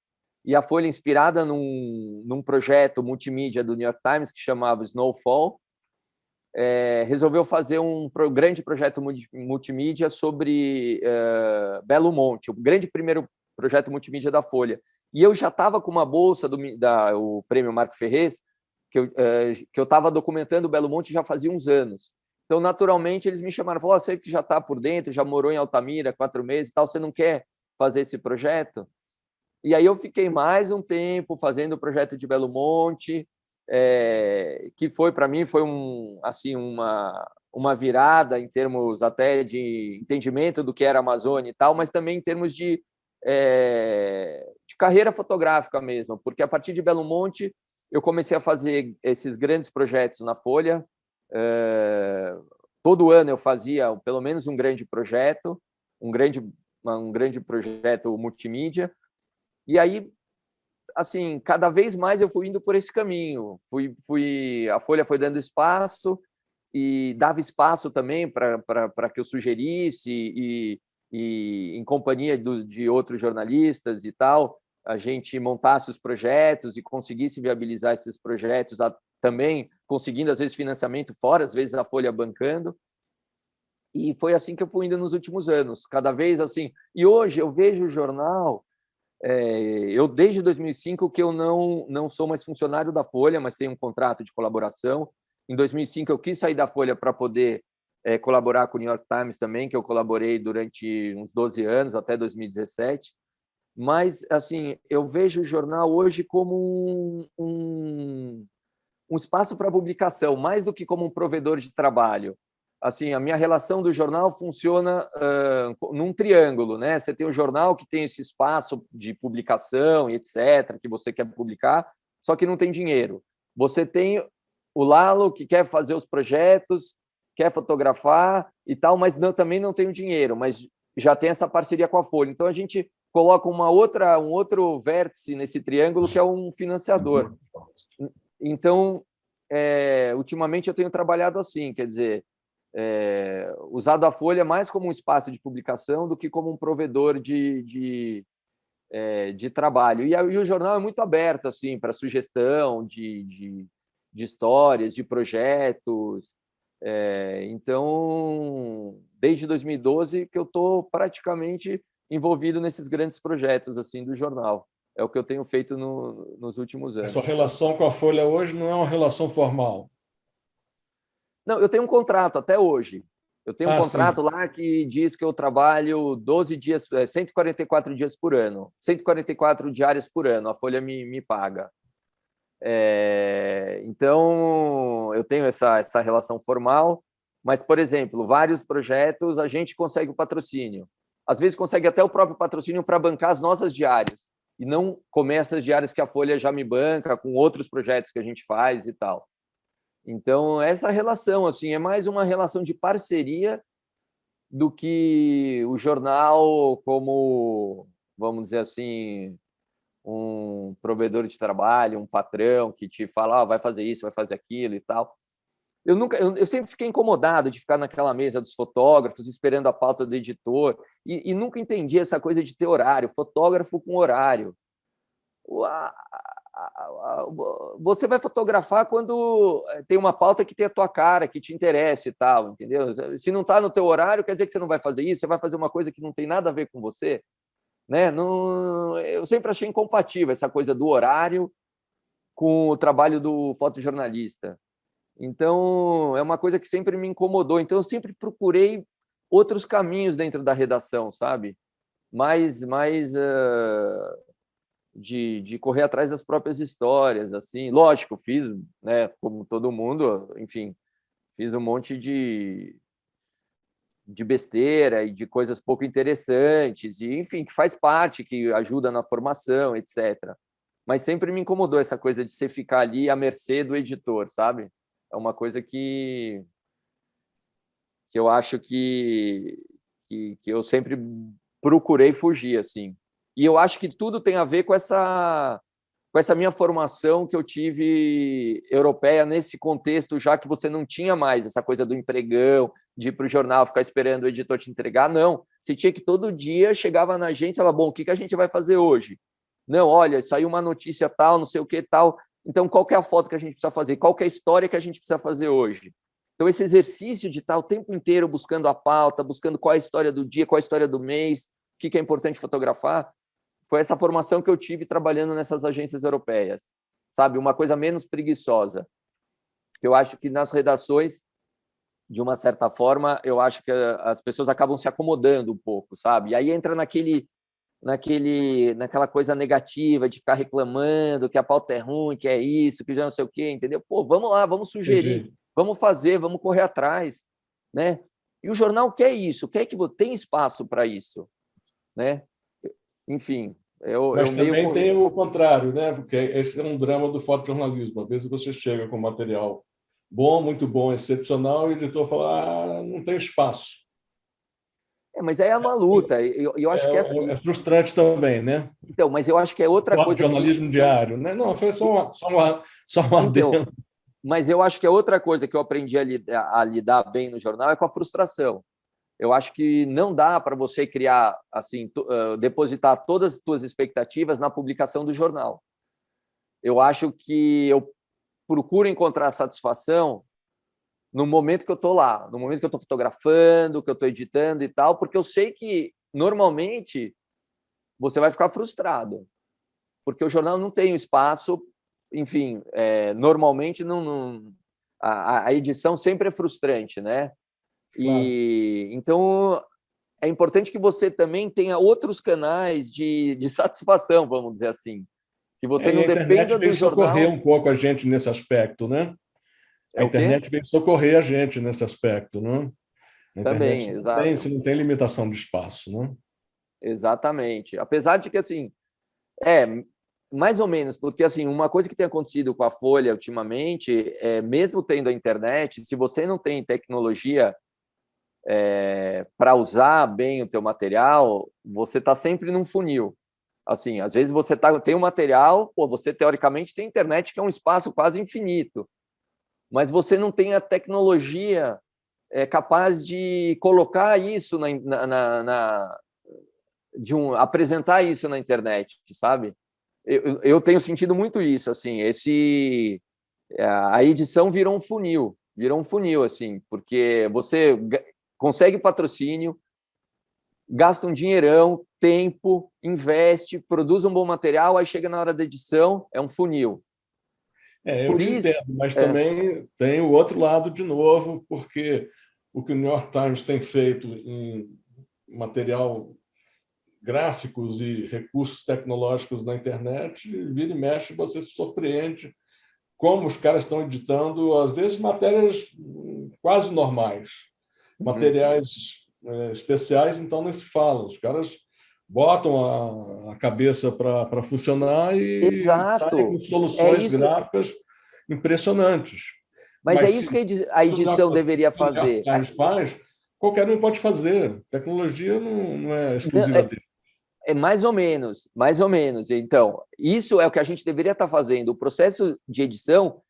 e a Folha, inspirada num projeto multimídia do New York Times, que chamava Snowfall, resolveu fazer um grande projeto multimídia sobre Belo Monte, o grande primeiro projeto multimídia da Folha. E eu já estava com uma bolsa o Prêmio Marco Ferrez, que eu estava documentando o Belo Monte já fazia uns anos. Então, naturalmente, eles me chamaram, falaram, você que já está por dentro, já morou em Altamira 4 meses e tal, você não quer fazer esse projeto? E aí eu fiquei mais um tempo fazendo o projeto de Belo Monte, que foi, para mim, foi uma virada em termos até de entendimento do que era a Amazônia e tal, mas também em termos de carreira fotográfica mesmo, porque a partir de Belo Monte eu comecei a fazer esses grandes projetos na Folha. Todo ano eu fazia pelo menos um grande projeto, um grande projeto multimídia. E aí, assim, cada vez mais eu fui indo por esse caminho. A Folha foi dando espaço e dava espaço também para que eu sugerisse e em companhia de outros jornalistas e tal, a gente montasse os projetos e conseguisse viabilizar esses projetos, também conseguindo, às vezes, financiamento fora, às vezes a Folha bancando. E foi assim que eu fui indo nos últimos anos, cada vez assim. E hoje eu vejo o jornal, eu desde 2005 que eu não sou mais funcionário da Folha, mas tenho um contrato de colaboração. Em 2005 eu quis sair da Folha para poder colaborar com o New York Times também, que eu colaborei durante uns 12 anos, até 2017. Mas, assim, eu vejo o jornal hoje como um espaço para publicação, mais do que como um provedor de trabalho. Assim, a minha relação do jornal funciona num triângulo, né? Você tem o jornal que tem esse espaço de publicação e etc., que você quer publicar, só que não tem dinheiro. Você tem o Lalo, que quer fazer os projetos, quer fotografar e tal, mas também não tem o dinheiro, mas já tem essa parceria com a Folha. Então, a gente coloca um outro vértice nesse triângulo, que é um financiador. Então, ultimamente eu tenho trabalhado assim, quer dizer, usado a Folha mais como um espaço de publicação do que como um provedor de trabalho. E o jornal é muito aberto assim, para sugestão de histórias, de projetos. Então, desde 2012 que eu estou praticamente envolvido nesses grandes projetos assim do jornal. É o que eu tenho feito nos últimos A anos. sua relação com a Folha hoje não é uma relação formal. Não, eu tenho um contrato até hoje. Eu tenho um contrato Sim. lá que diz que eu trabalho 12 dias, 144 dias por ano, 144 diárias por ano, a Folha me paga. Então, eu tenho essa relação formal, mas, por exemplo, vários projetos a gente consegue o patrocínio. Às vezes consegue até o próprio patrocínio para bancar as nossas diárias, e não começa as diárias que a Folha já me banca com outros projetos que a gente faz e tal. Então, essa relação assim, é mais uma relação de parceria do que o jornal como, vamos dizer assim, um provedor de trabalho, um patrão que te fala, vai fazer isso, vai fazer aquilo e tal. Eu sempre fiquei incomodado de ficar naquela mesa dos fotógrafos, esperando a pauta do editor, e nunca entendi essa coisa de ter horário, fotógrafo com horário. Você vai fotografar quando tem uma pauta que tem a tua cara, que te interessa e tal, entendeu? Se não está no teu horário, quer dizer que você não vai fazer isso, você vai fazer uma coisa que não tem nada a ver com você, né? Não, eu sempre achei incompatível essa coisa do horário com o trabalho do fotojornalista. Então, é uma coisa que sempre me incomodou. Então, eu sempre procurei outros caminhos dentro da redação, sabe? Mais de correr atrás das próprias histórias, assim. Lógico, fiz, né, como todo mundo, enfim, fiz um monte de besteira e de coisas pouco interessantes, e, enfim, que faz parte, que ajuda na formação, etc. Mas sempre me incomodou essa coisa de você ficar ali à mercê do editor, sabe? É uma coisa que eu acho que eu sempre procurei fugir, assim. E eu acho que tudo tem a ver com essa minha formação que eu tive europeia nesse contexto, já que você não tinha mais essa coisa do empregão, de ir para o jornal, ficar esperando o editor te entregar. Não, você tinha que todo dia, chegava na agência e falava, bom, o que a gente vai fazer hoje? Não, olha, saiu uma notícia tal, não sei o que tal, então qual que é a foto que a gente precisa fazer? Qual que é a história que a gente precisa fazer hoje? Então, esse exercício de estar o tempo inteiro buscando a pauta, buscando qual é a história do dia, qual é a história do mês, o que é importante fotografar, foi essa formação que eu tive trabalhando nessas agências europeias, sabe? Uma coisa menos preguiçosa. Eu acho que nas redações, de uma certa forma, eu acho que as pessoas acabam se acomodando um pouco, sabe? E aí entra naquela coisa negativa de ficar reclamando que a pauta é ruim, que é isso, que já não sei o quê, entendeu? Pô, vamos lá, vamos sugerir, Entendi. vamos fazer, vamos correr atrás, né? E o jornal quer isso, quer que tem espaço para isso, né? Enfim, Mas eu também meio... tem o contrário, né? Porque esse é um drama do fotojornalismo. Às vezes você chega com material bom, muito bom, excepcional, e o editor fala, não tem espaço. mas aí é uma luta. Eu acho que essa... É frustrante também, né? Então, mas eu acho que é outra coisa que... Fotojornalismo diário, né? Não, foi só um Então, adendo. mas eu acho que é outra coisa que eu aprendi a lidar bem no jornal é com a frustração. Eu acho que não dá para você criar, assim, depositar todas as suas expectativas na publicação do jornal. Eu acho que eu procuro encontrar satisfação no momento que eu estou lá, no momento que eu estou fotografando, que eu estou editando e tal, porque eu sei que, normalmente, você vai ficar frustrado, porque o jornal não tem espaço, enfim, normalmente a edição sempre é frustrante, né? Claro. E então é importante que você também tenha outros canais de satisfação, vamos dizer assim, que você E não a internet dependa do veio socorrer jornal. um pouco a gente nesse aspecto, né? É A o quê? internet veio socorrer a gente nesse aspecto, né? A Também, internet exato, não tem limitação de espaço, né? exatamente. Apesar de que assim, é mais ou menos, porque assim, uma coisa que tem acontecido com a Folha ultimamente é, mesmo tendo a internet, se você não tem tecnologia para usar bem o teu material, você está sempre num funil. Assim, às vezes você tem um material, você teoricamente tem internet, que é um espaço quase infinito, mas você não tem a tecnologia capaz de colocar isso apresentar isso na internet, sabe? Eu tenho sentido muito isso, assim, a edição virou um funil, assim, porque você consegue patrocínio, gasta um dinheirão, tempo, investe, produz um bom material, aí chega na hora da edição, é um funil. Eu te entendo, mas também tem o outro lado de novo, porque o que o New York Times tem feito em material gráficos e recursos tecnológicos na internet, vira e mexe, você se surpreende como os caras estão editando, às vezes, matérias quase normais. Materiais especiais, então, não se fala. Os caras botam a cabeça para funcionar e saem com soluções gráficas impressionantes. Mas é isso que a edição deveria fazer. Faz, qualquer um pode fazer. Tecnologia não é exclusiva dele. Mais ou menos, mais ou menos. Então, isso é o que a gente deveria estar fazendo. O processo de edição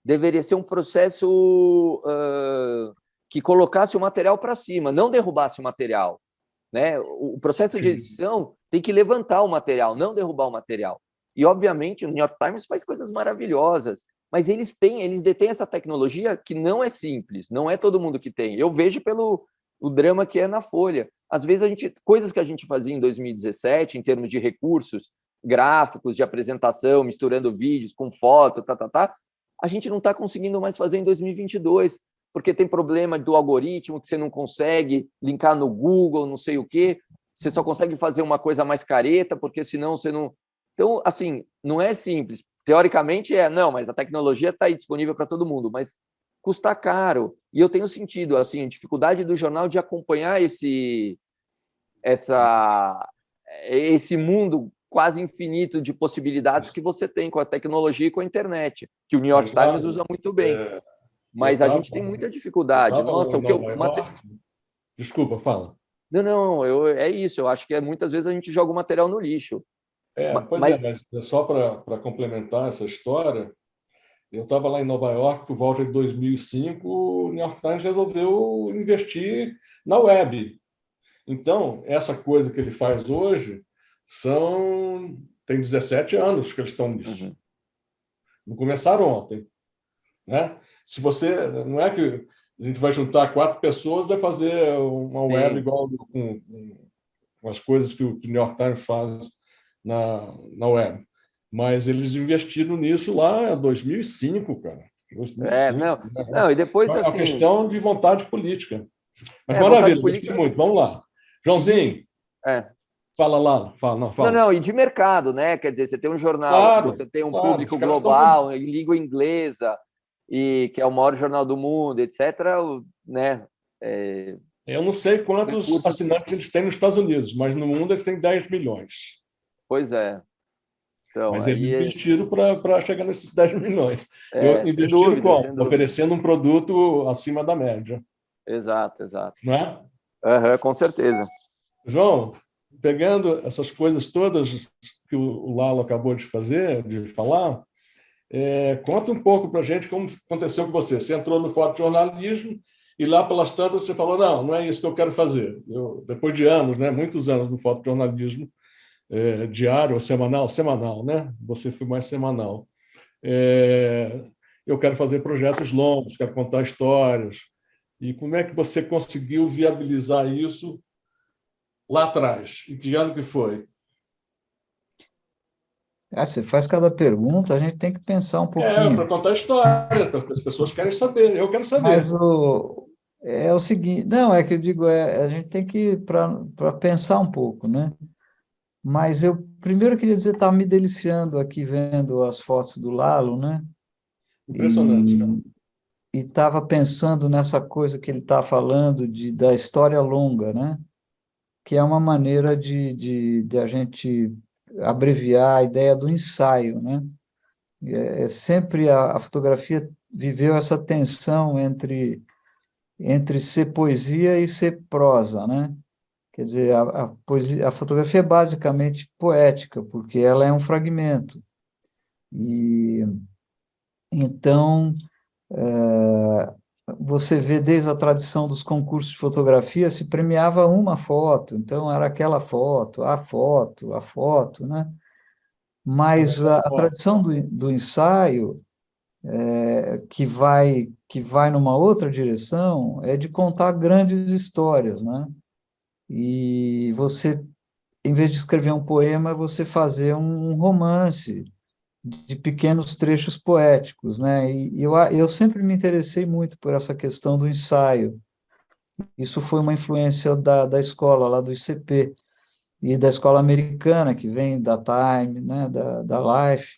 deveria ser um processo que colocasse o material para cima, não derrubasse o material, né? O processo de edição tem que levantar o material, não derrubar o material. E, obviamente, o New York Times faz coisas maravilhosas, mas eles detêm essa tecnologia que não é simples, não é todo mundo que tem. Eu vejo pelo drama que é na Folha. Às vezes, coisas que a gente fazia em 2017, em termos de recursos gráficos, de apresentação, misturando vídeos com foto, a gente não está conseguindo mais fazer em 2022, porque tem problema do algoritmo que você não consegue linkar no Google, não sei o quê. Você só consegue fazer uma coisa mais careta, porque senão você não... Então, assim, não é simples. Teoricamente não, mas a tecnologia está aí disponível para todo mundo, mas custa caro. E eu tenho sentido, assim, a dificuldade do jornal de acompanhar esse mundo quase infinito de possibilidades que você tem com a tecnologia e com a internet, que o New York Times usa muito bem. Mas a gente tem muita dificuldade. Nossa, Desculpa, fala. Não, é isso. Eu acho que muitas vezes a gente joga o material no lixo. Mas só para complementar essa história, eu estava lá em Nova York por volta de 2005, o New York Times resolveu investir na web. Então, essa coisa que ele faz hoje tem 17 anos que eles estão nisso. Não começaram ontem, né? Se você não é que a gente vai juntar 4 pessoas, vai fazer uma web igual com as coisas que o New York Times faz na web. Mas eles investiram nisso lá em 2005, cara. 2005, não, e depois é uma assim... questão de vontade política. Mas maravilha, gostei muito. Vamos lá. Joãozinho, fala lá. Fala. Não, e de mercado, né? Quer dizer, você tem um jornal, você tem um público global, em língua inglesa, e que é o maior jornal do mundo, etc., né? Eu não sei quantos assinantes eles têm nos Estados Unidos, mas no mundo eles têm 10 milhões. Pois é. Então, mas eles investiram para chegar nesses 10 milhões. Investiram como? Oferecendo um produto acima da média. Exato. Não é? Com certeza. João, pegando essas coisas todas que o Lalo acabou de falar, conta um pouco para a gente como aconteceu com você. Você entrou no fotojornalismo e lá pelas tantas você falou, não é isso que eu quero fazer. Depois de anos, né, muitos anos no fotojornalismo, diário ou semanal, né? Você foi mais semanal. Eu quero fazer projetos longos, quero contar histórias. E como é que você conseguiu viabilizar isso lá atrás? E que ano que foi? Você faz cada pergunta, a gente tem que pensar um pouquinho. Para contar histórias, porque as pessoas querem saber, eu quero saber. Mas é o seguinte, não, é que eu digo, a gente tem que para pensar um pouco, né? Mas eu primeiro queria dizer, estava me deliciando aqui vendo as fotos do Lalo, né? Impressionante, cara. E estava pensando nessa coisa que ele está falando da história longa, né? Que é uma maneira de a gente abreviar a ideia do ensaio, né? Sempre a fotografia viveu essa tensão entre entre ser poesia e ser prosa, né? Quer dizer, a fotografia é basicamente poética, porque ela é um fragmento. E então, você vê desde a tradição dos concursos de fotografia, se premiava uma foto, então era aquela foto, a foto, né? Mas a tradição do ensaio, que vai numa outra direção, é de contar grandes histórias, né? E você, em vez de escrever um poema, você fazer um romance de pequenos trechos poéticos, né? E eu sempre me interessei muito por essa questão do ensaio. Isso foi uma influência da escola, lá do ICP, e da escola americana, que vem da Time, né? Da Life.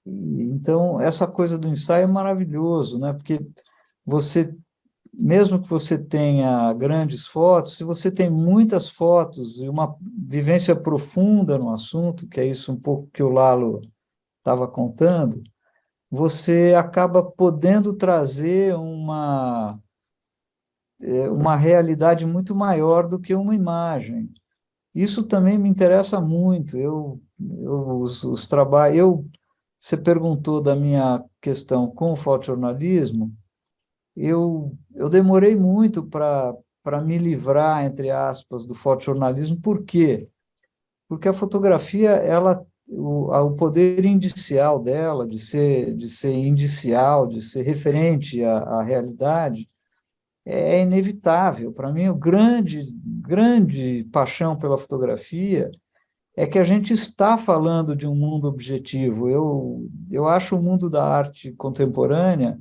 Então, essa coisa do ensaio é maravilhoso, né? Porque você, mesmo que você tenha grandes fotos, se você tem muitas fotos e uma vivência profunda no assunto, que é isso um pouco que o Lalo estava contando, você acaba podendo trazer uma realidade muito maior do que uma imagem. Isso também me interessa muito. Os trabalhos. Você perguntou da minha questão com o fotojornalismo. Eu demorei muito para me livrar, entre aspas, do fotojornalismo. Por quê? Porque a fotografia, o poder indicial dela, de ser indicial, de ser referente à realidade, é inevitável. Para mim, o grande paixão pela fotografia é que a gente está falando de um mundo objetivo. Eu acho o mundo da arte contemporânea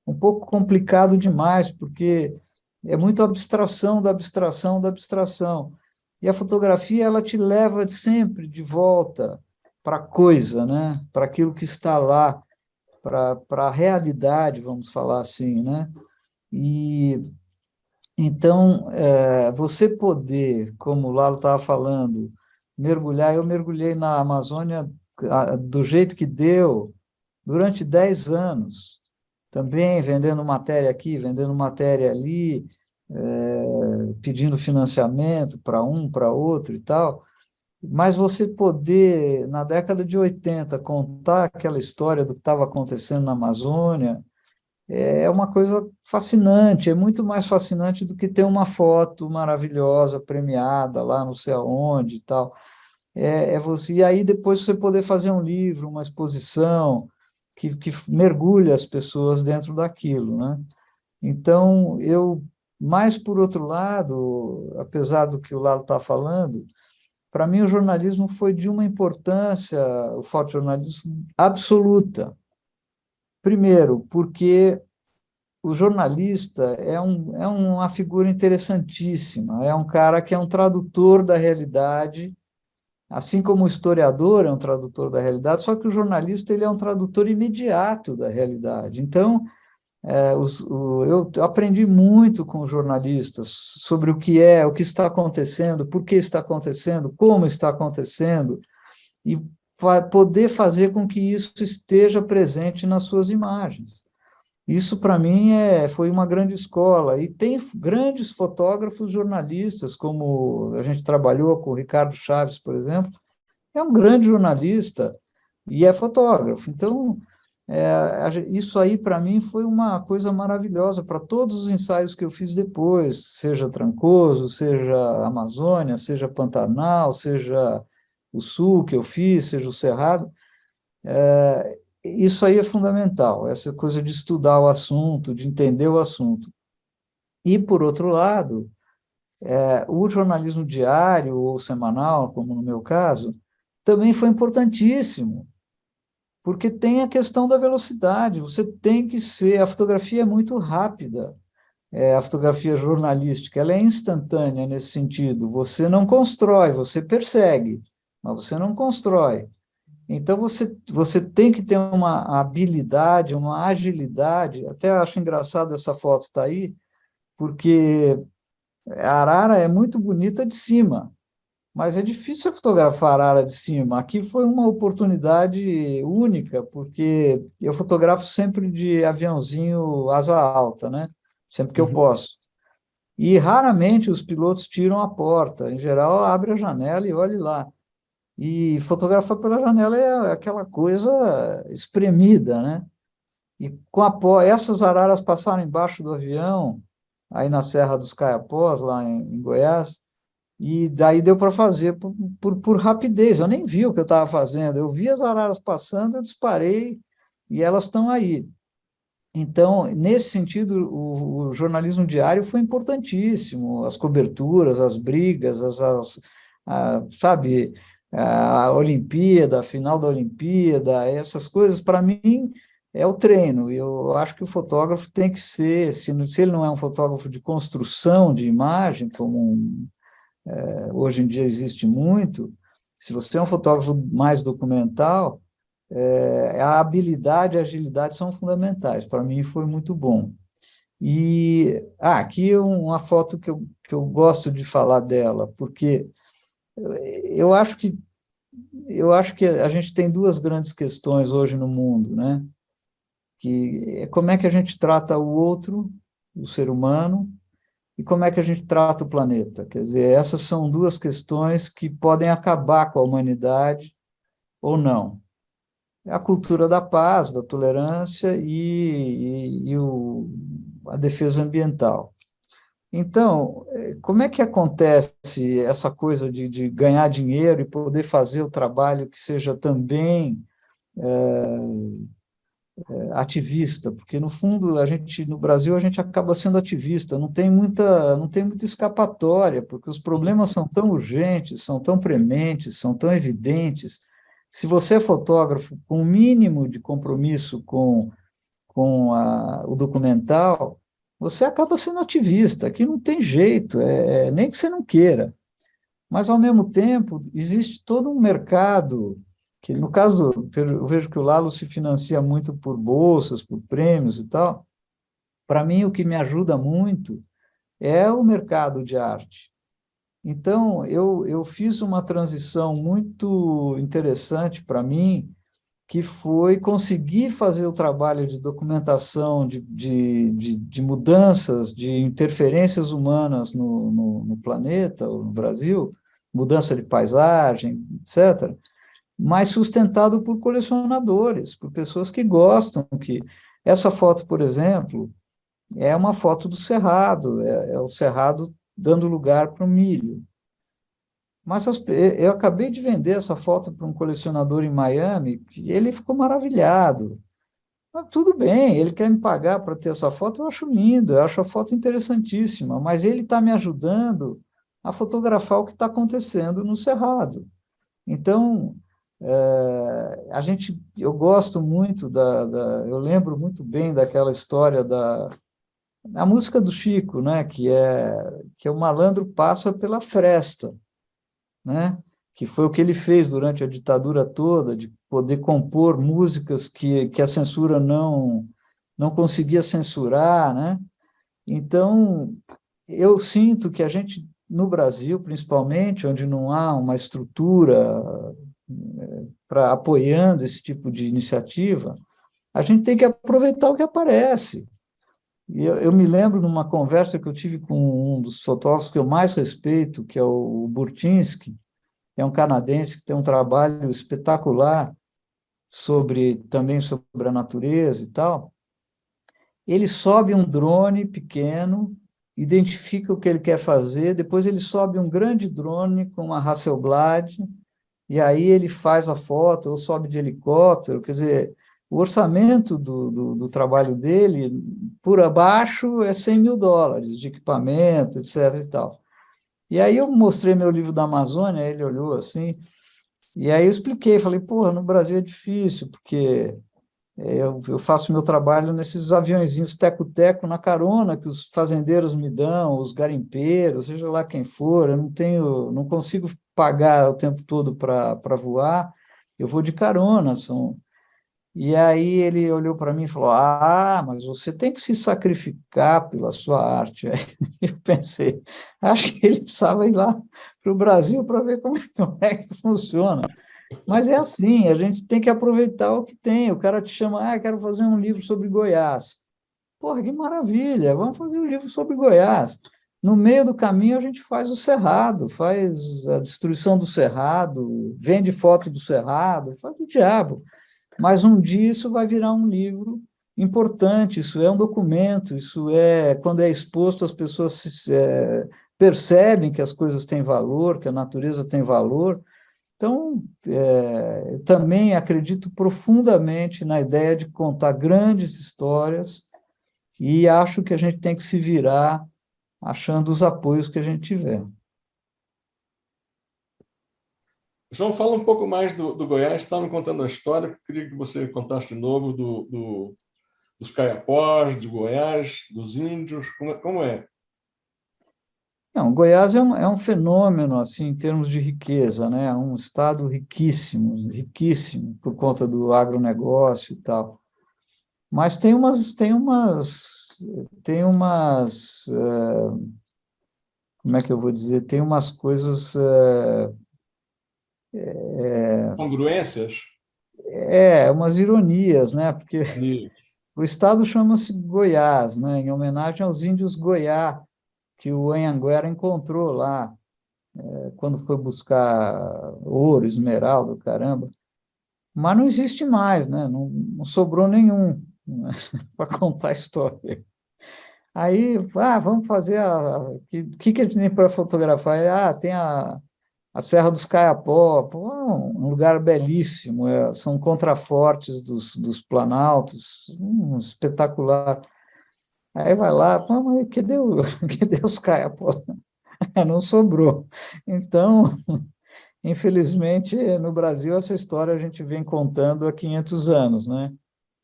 um pouco complicado demais, porque é muito abstração da abstração da abstração. E a fotografia, ela te leva sempre de volta para a coisa, né? Para aquilo que está lá, para a realidade, vamos falar assim, né? E então, você poder, como o Lalo estava falando, mergulhar, eu mergulhei na Amazônia do jeito que deu durante 10 anos, também vendendo matéria aqui, vendendo matéria ali, pedindo financiamento para um, para outro e tal, mas você poder, na década de 80, contar aquela história do que estava acontecendo na Amazônia, é uma coisa fascinante, é muito mais fascinante do que ter uma foto maravilhosa, premiada lá não sei aonde e tal. E aí depois você poder fazer um livro, uma exposição, que mergulha as pessoas dentro daquilo, né? Então, mais por outro lado, apesar do que o Lalo está falando, para mim o jornalismo foi de uma importância, o fotojornalismo, absoluta. Primeiro, porque o jornalista é uma figura interessantíssima, é um cara que é um tradutor da realidade, assim como o historiador é um tradutor da realidade, só que o jornalista ele é um tradutor imediato da realidade. Então, eu aprendi muito com os jornalistas sobre o que está acontecendo, por que está acontecendo, como está acontecendo, e poder fazer com que isso esteja presente nas suas imagens. Isso, para mim, foi uma grande escola. E tem grandes fotógrafos jornalistas, como a gente trabalhou com o Ricardo Chaves, por exemplo, é um grande jornalista e é fotógrafo. Então, isso aí, para mim, foi uma coisa maravilhosa para todos os ensaios que eu fiz depois, seja Trancoso, seja Amazônia, seja Pantanal, seja o Sul que eu fiz, seja o Cerrado. Isso aí é fundamental, essa coisa de estudar o assunto, de entender o assunto. E, por outro lado, o jornalismo diário ou semanal, como no meu caso, também foi importantíssimo, porque tem a questão da velocidade, você tem que ser, a fotografia é muito rápida, a fotografia jornalística, ela é instantânea nesse sentido, você não constrói, você persegue, mas você não constrói. Então, você tem que ter uma habilidade, uma agilidade. Até acho engraçado essa foto estar aí, porque a arara é muito bonita de cima, mas é difícil fotografar a área de cima. Aqui foi uma oportunidade única, porque eu fotografo sempre de aviãozinho asa alta, né? Sempre que eu Uhum. posso. E raramente os pilotos tiram a porta. Em geral, abre a janela e olhe lá. E fotografar pela janela é aquela coisa espremida, né? E essas araras passaram embaixo do avião, aí na Serra dos Caiapós, lá em Goiás, e daí deu para fazer por rapidez. Eu nem vi o que eu estava fazendo. Eu vi as araras passando, eu disparei e elas estão aí. Então, nesse sentido, o jornalismo diário foi importantíssimo. As coberturas, as brigas, sabe, a Olimpíada, a final da Olimpíada, essas coisas, para mim, é o treino. Eu acho que o fotógrafo tem que ser, se ele não é um fotógrafo de construção de imagem, como hoje em dia existe muito, se você é um fotógrafo mais documental, a habilidade e a agilidade são fundamentais. Para mim foi muito bom. E aqui uma foto que eu gosto de falar dela, porque eu acho que eu acho que a gente tem duas grandes questões hoje no mundo, né? Que é como é que a gente trata o outro, o ser humano, e como é que a gente trata o planeta. Quer dizer, essas são duas questões que podem acabar com a humanidade ou não. É a cultura da paz, da tolerância e a defesa ambiental. Então, como é que acontece essa coisa de ganhar dinheiro e poder fazer o trabalho que seja também ativista? Porque, no fundo, no Brasil, a gente acaba sendo ativista, não tem muita escapatória, porque os problemas são tão urgentes, são tão prementes, são tão evidentes. Se você é fotógrafo com o mínimo de compromisso com o documental, você acaba sendo ativista, que não tem jeito, nem que você não queira. Mas, ao mesmo tempo, existe todo um mercado, que no caso, eu vejo que o Lalo se financia muito por bolsas, por prêmios e tal. Para mim, o que me ajuda muito é o mercado de arte. Então, eu fiz uma transição muito interessante para mim, que foi conseguir fazer o trabalho de documentação de mudanças, de interferências humanas no planeta, ou no Brasil, mudança de paisagem, etc., mas sustentado por colecionadores, por pessoas que gostam, que essa foto, por exemplo, é uma foto do Cerrado, é o Cerrado dando lugar para o milho. Mas eu acabei de vender essa foto para um colecionador em Miami, e ele ficou maravilhado. Mas tudo bem, ele quer me pagar para ter essa foto, eu acho lindo, eu acho a foto interessantíssima, mas ele está me ajudando a fotografar o que está acontecendo no Cerrado. Então, eu gosto muito eu lembro muito bem daquela história a música do Chico, né, que é o malandro passa pela fresta, né? Que foi o que ele fez durante a ditadura toda, de poder compor músicas que a censura não conseguia censurar, né? Então, eu sinto que a gente, no Brasil, principalmente, onde não há uma estrutura apoiando esse tipo de iniciativa, a gente tem que aproveitar o que aparece. E eu me lembro de uma conversa que eu tive com um dos fotógrafos que eu mais respeito, que é o Burtinsky, é um canadense que tem um trabalho espetacular também sobre a natureza e tal. Ele sobe um drone pequeno, identifica o que ele quer fazer, depois ele sobe um grande drone com uma Hasselblad, e aí ele faz a foto, ou sobe de helicóptero, quer dizer, o orçamento do trabalho dele, por abaixo, é US$ 100.000 de equipamento, etc. e tal. E aí eu mostrei meu livro da Amazônia, ele olhou assim, e aí eu expliquei, falei, porra, no Brasil é difícil, porque eu faço meu trabalho nesses aviõezinhos teco-teco na carona que os fazendeiros me dão, os garimpeiros, seja lá quem for, eu não consigo pagar o tempo todo para voar, eu vou de carona, E aí ele olhou para mim e falou: Ah, mas você tem que se sacrificar pela sua arte. Aí eu pensei, acho que ele precisava ir lá para o Brasil para ver como é que funciona. Mas é assim, a gente tem que aproveitar o que tem. O cara te chama, quero fazer um livro sobre Goiás. Porra, que maravilha, vamos fazer um livro sobre Goiás. No meio do caminho, a gente faz o Cerrado, faz a destruição do Cerrado, vende foto do Cerrado, faz o diabo. Mas um dia isso vai virar um livro importante, isso é um documento, isso é, quando é exposto, as pessoas percebem que as coisas têm valor, que a natureza tem valor. Então, também acredito profundamente na ideia de contar grandes histórias e acho que a gente tem que se virar achando os apoios que a gente tiver. João, fala um pouco mais do Goiás. Você estava me contando a história, queria que você contasse de novo dos caiapós, de Goiás, dos índios, como é? Não, Goiás é um fenômeno, assim, em termos de riqueza, né? É um estado riquíssimo, riquíssimo, por conta do agronegócio e tal. Mas como é que eu vou dizer? Tem umas coisas, Congruências? umas ironias, né? Porque E o estado chama-se Goiás, né? Em homenagem aos índios Goiá, que o Anhanguera encontrou lá, quando foi buscar ouro, esmeralda, caramba. Mas não existe mais, né? Não sobrou nenhum, né? Para contar a história. Aí, vamos fazer que a gente tem para fotografar? Tem a Serra dos Caiapó, pô, um lugar belíssimo, são contrafortes dos planaltos, espetacular. Aí vai lá, pô, mas cadê os Caiapó? Não sobrou. Então, infelizmente, no Brasil, essa história a gente vem contando há 500 anos, né?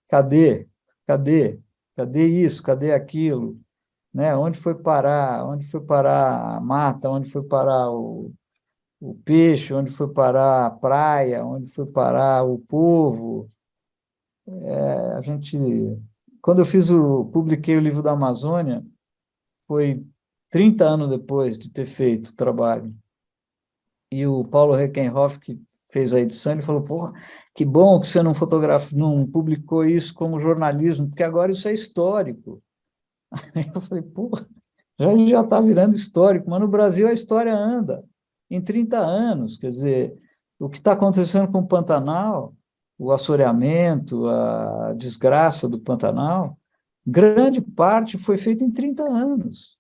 Cadê? Cadê? Cadê isso? Cadê aquilo? Né? Onde foi parar? Onde foi parar a mata? Onde foi parar o peixe? Onde foi parar a praia? Onde foi parar o povo? A gente, quando publiquei o livro da Amazônia, foi 30 anos depois de ter feito o trabalho. E o Paulo Reckenhoff, que fez a edição, ele falou: Porra, que bom que você não publicou isso como jornalismo, porque agora isso é histórico. Aí eu falei: Porra, já está virando histórico, mas no Brasil a história anda em 30 anos. Quer dizer, o que está acontecendo com o Pantanal, o assoreamento, a desgraça do Pantanal, grande parte foi feita em 30 anos.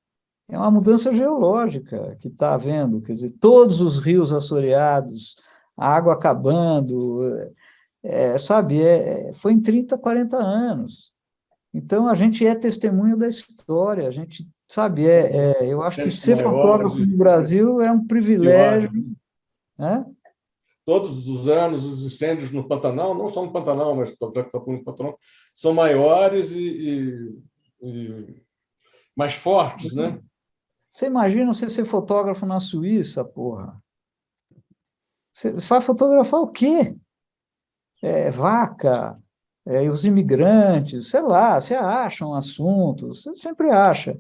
É uma mudança geológica que está havendo, quer dizer, todos os rios assoreados, a água acabando, sabe, foi em 30, 40 anos. Então, a gente é testemunho da história, a gente, sabe, eu acho que incêndios ser maiores fotógrafo no Brasil é um piores. privilégio, né? Todos os anos, os incêndios no Pantanal, não só no Pantanal, mas já que está falando no Pantanal, são maiores e mais fortes, né? Você imagina você ser fotógrafo na Suíça, porra? Você vai fotografar o quê? Vaca, os imigrantes, sei lá, você acha um assunto, você sempre acha.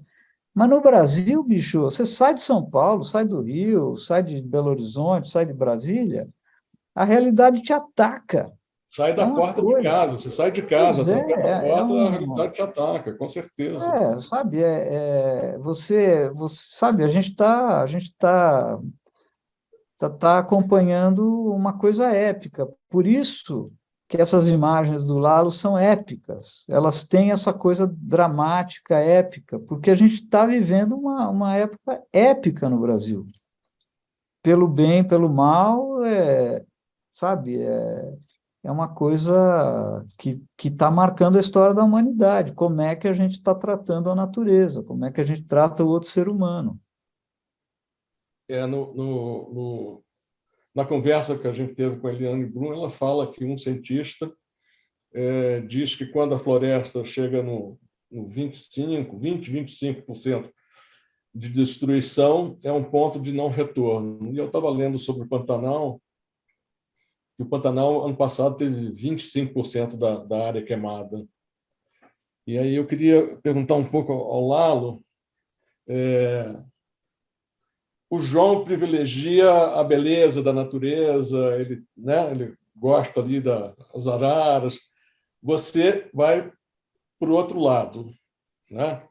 Mas no Brasil, bicho, você sai de São Paulo, sai do Rio, sai de Belo Horizonte, sai de Brasília, a realidade te ataca. Sai É da uma porta de coisa. casa, você sai de casa, Pois atravessa a é porta, a realidade te ataca, com certeza. sabe, você sabe, a gente tá acompanhando uma coisa épica. Por isso que essas imagens do Lalo são épicas. Elas têm essa coisa dramática, épica, porque a gente está vivendo uma época épica no Brasil. Pelo bem, pelo mal, sabe, é uma coisa que está marcando a história da humanidade. Como é que a gente está tratando a natureza? Como é que a gente trata o outro ser humano? É, na conversa que a gente teve com a Eliane Brum, ela fala que um cientista diz que quando a floresta chega no 25% de destruição, é um ponto de não retorno. E eu estava lendo sobre o Pantanal que o Pantanal, ano passado, teve 25% da área queimada. E aí eu queria perguntar um pouco ao Lalo. O João privilegia a beleza da natureza, ele, né, ele gosta ali das araras. Você vai para o outro lado, né?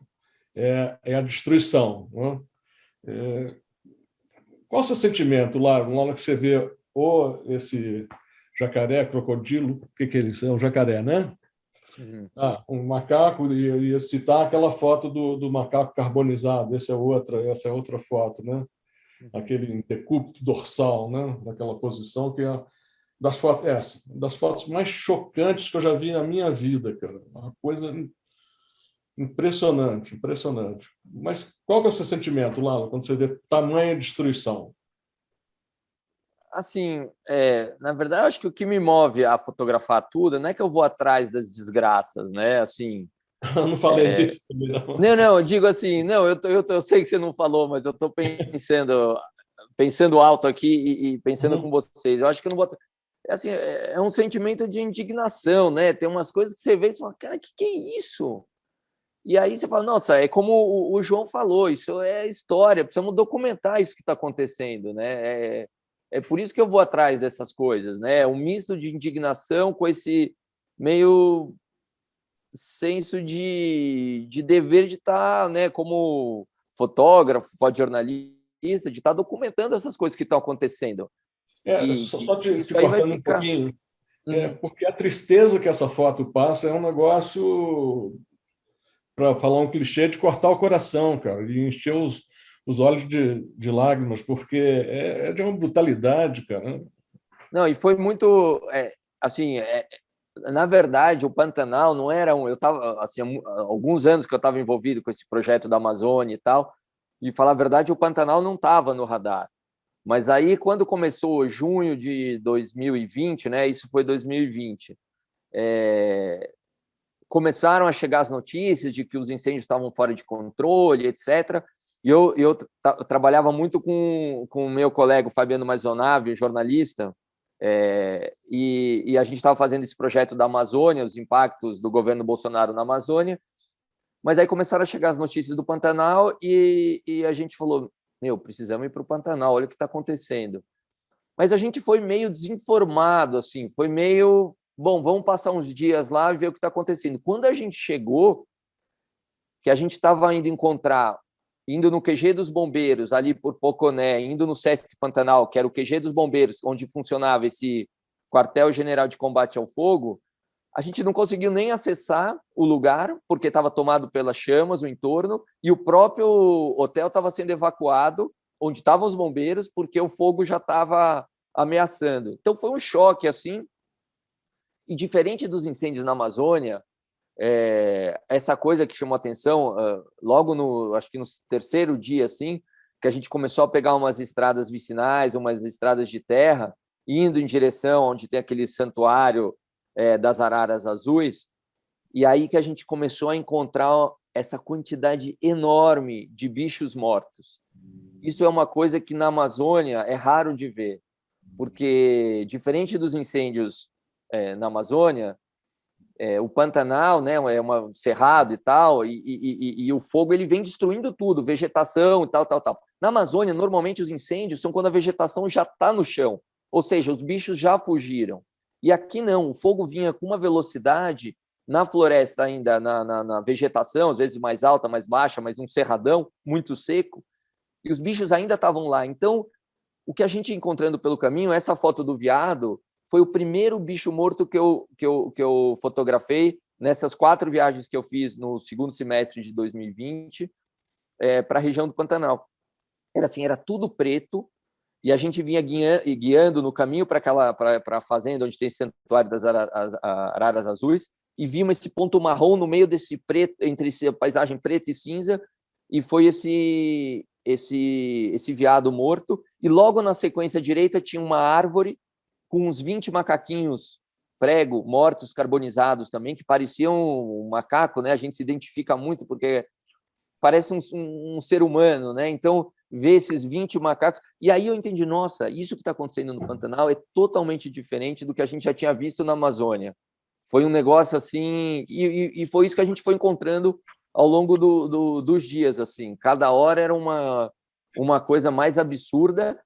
É a destruição. Né? Qual o seu sentimento, Lalo, na hora que você vê esse jacaré, crocodilo, o que é isso? É um jacaré, né? Uhum. Um macaco, e ia citar aquela foto do macaco carbonizado, essa é outra foto, né? Aquele decúbito dorsal, né? Daquela posição que é das fotos mais chocantes que eu já vi na minha vida, cara. Uma coisa impressionante, impressionante. Mas qual que é o seu sentimento, Lalo, quando você vê tamanha destruição? Assim, na verdade, eu acho que o que me move a fotografar tudo não é que eu vou atrás das desgraças, né? Assim, Eu não falei isso também, não. não, eu digo assim, não, eu sei que você não falou, mas eu estou pensando alto aqui e pensando com vocês. Eu acho que eu não vou. Assim, é um sentimento de indignação, né? Tem umas coisas que você vê e você fala, cara, o que é isso? E aí você fala, nossa, é como o João falou, isso é história, precisamos documentar isso que está acontecendo, né? É por isso que eu vou atrás dessas coisas, né? Um misto de indignação com esse meio senso de dever de estar, né, como fotógrafo, fotojornalista, de estar documentando essas coisas que estão acontecendo. Só te Isso aí vai cortando um ficar. pouquinho, porque a tristeza que essa foto passa é um negócio, para falar um clichê, de cortar o coração, cara, e encher os olhos de lágrimas, porque é de uma brutalidade, cara. Não, e foi muito, assim, na verdade, o Pantanal não era eu estava, assim, há alguns anos que eu estava envolvido com esse projeto da Amazônia e tal, e falar a verdade, o Pantanal não estava no radar. Mas aí, quando começou junho de 2020, né, isso foi 2020, começaram a chegar as notícias de que os incêndios estavam fora de controle, etc. E eu trabalhava muito com o meu colega, o Fabiano Maisonave, jornalista, e a gente estava fazendo esse projeto da Amazônia, os impactos do governo Bolsonaro na Amazônia, mas aí começaram a chegar as notícias do Pantanal e a gente falou, precisamos ir para o Pantanal, olha o que está acontecendo. Mas a gente foi meio desinformado, assim, foi meio, bom, vamos passar uns dias lá e ver o que está acontecendo. Quando a gente chegou, que a gente estava indo no QG dos Bombeiros, ali por Poconé, indo no Sesc Pantanal, que era o QG dos Bombeiros, onde funcionava esse quartel-general de combate ao fogo, a gente não conseguiu nem acessar o lugar, porque estava tomado pelas chamas, o entorno, e o próprio hotel estava sendo evacuado, onde estavam os bombeiros, porque o fogo já estava ameaçando. Então, foi um choque, assim, e diferente dos incêndios na Amazônia, essa coisa que chamou atenção, logo acho que no terceiro dia, assim, que a gente começou a pegar umas estradas vicinais, umas estradas de terra, indo em direção onde tem aquele santuário das araras azuis, e aí que a gente começou a encontrar essa quantidade enorme de bichos mortos. Isso é uma coisa que na Amazônia é raro de ver, porque, diferente dos incêndios na Amazônia, o Pantanal, né, é um cerrado e tal, e o fogo ele vem destruindo tudo, vegetação e tal. Na Amazônia, normalmente os incêndios são quando a vegetação já está no chão, ou seja, os bichos já fugiram. E aqui não, o fogo vinha com uma velocidade na floresta ainda, na vegetação, às vezes mais alta, mais baixa, mas um cerradão muito seco, e os bichos ainda estavam lá. Então, o que a gente ia encontrando pelo caminho, essa foto do veado, foi o primeiro bicho morto que eu fotografei nessas 4 viagens que eu fiz no segundo semestre de 2020 para a região do Pantanal. Era tudo preto, e a gente vinha guiando no caminho para a fazenda onde tem esse santuário das araras azuis, e vimos esse ponto marrom no meio desse preto, entre essa paisagem preta e cinza, e foi esse veado morto. E logo na sequência direita tinha uma árvore com uns 20 macaquinhos prego, mortos, carbonizados também, que pareciam um macaco, né? A gente se identifica muito porque parece um ser humano, né? Então, ver esses 20 macacos. E aí eu entendi, nossa, isso que está acontecendo no Pantanal é totalmente diferente do que a gente já tinha visto na Amazônia. Foi um negócio assim, e foi isso que a gente foi encontrando ao longo dos dias, assim. Cada hora era uma coisa mais absurda.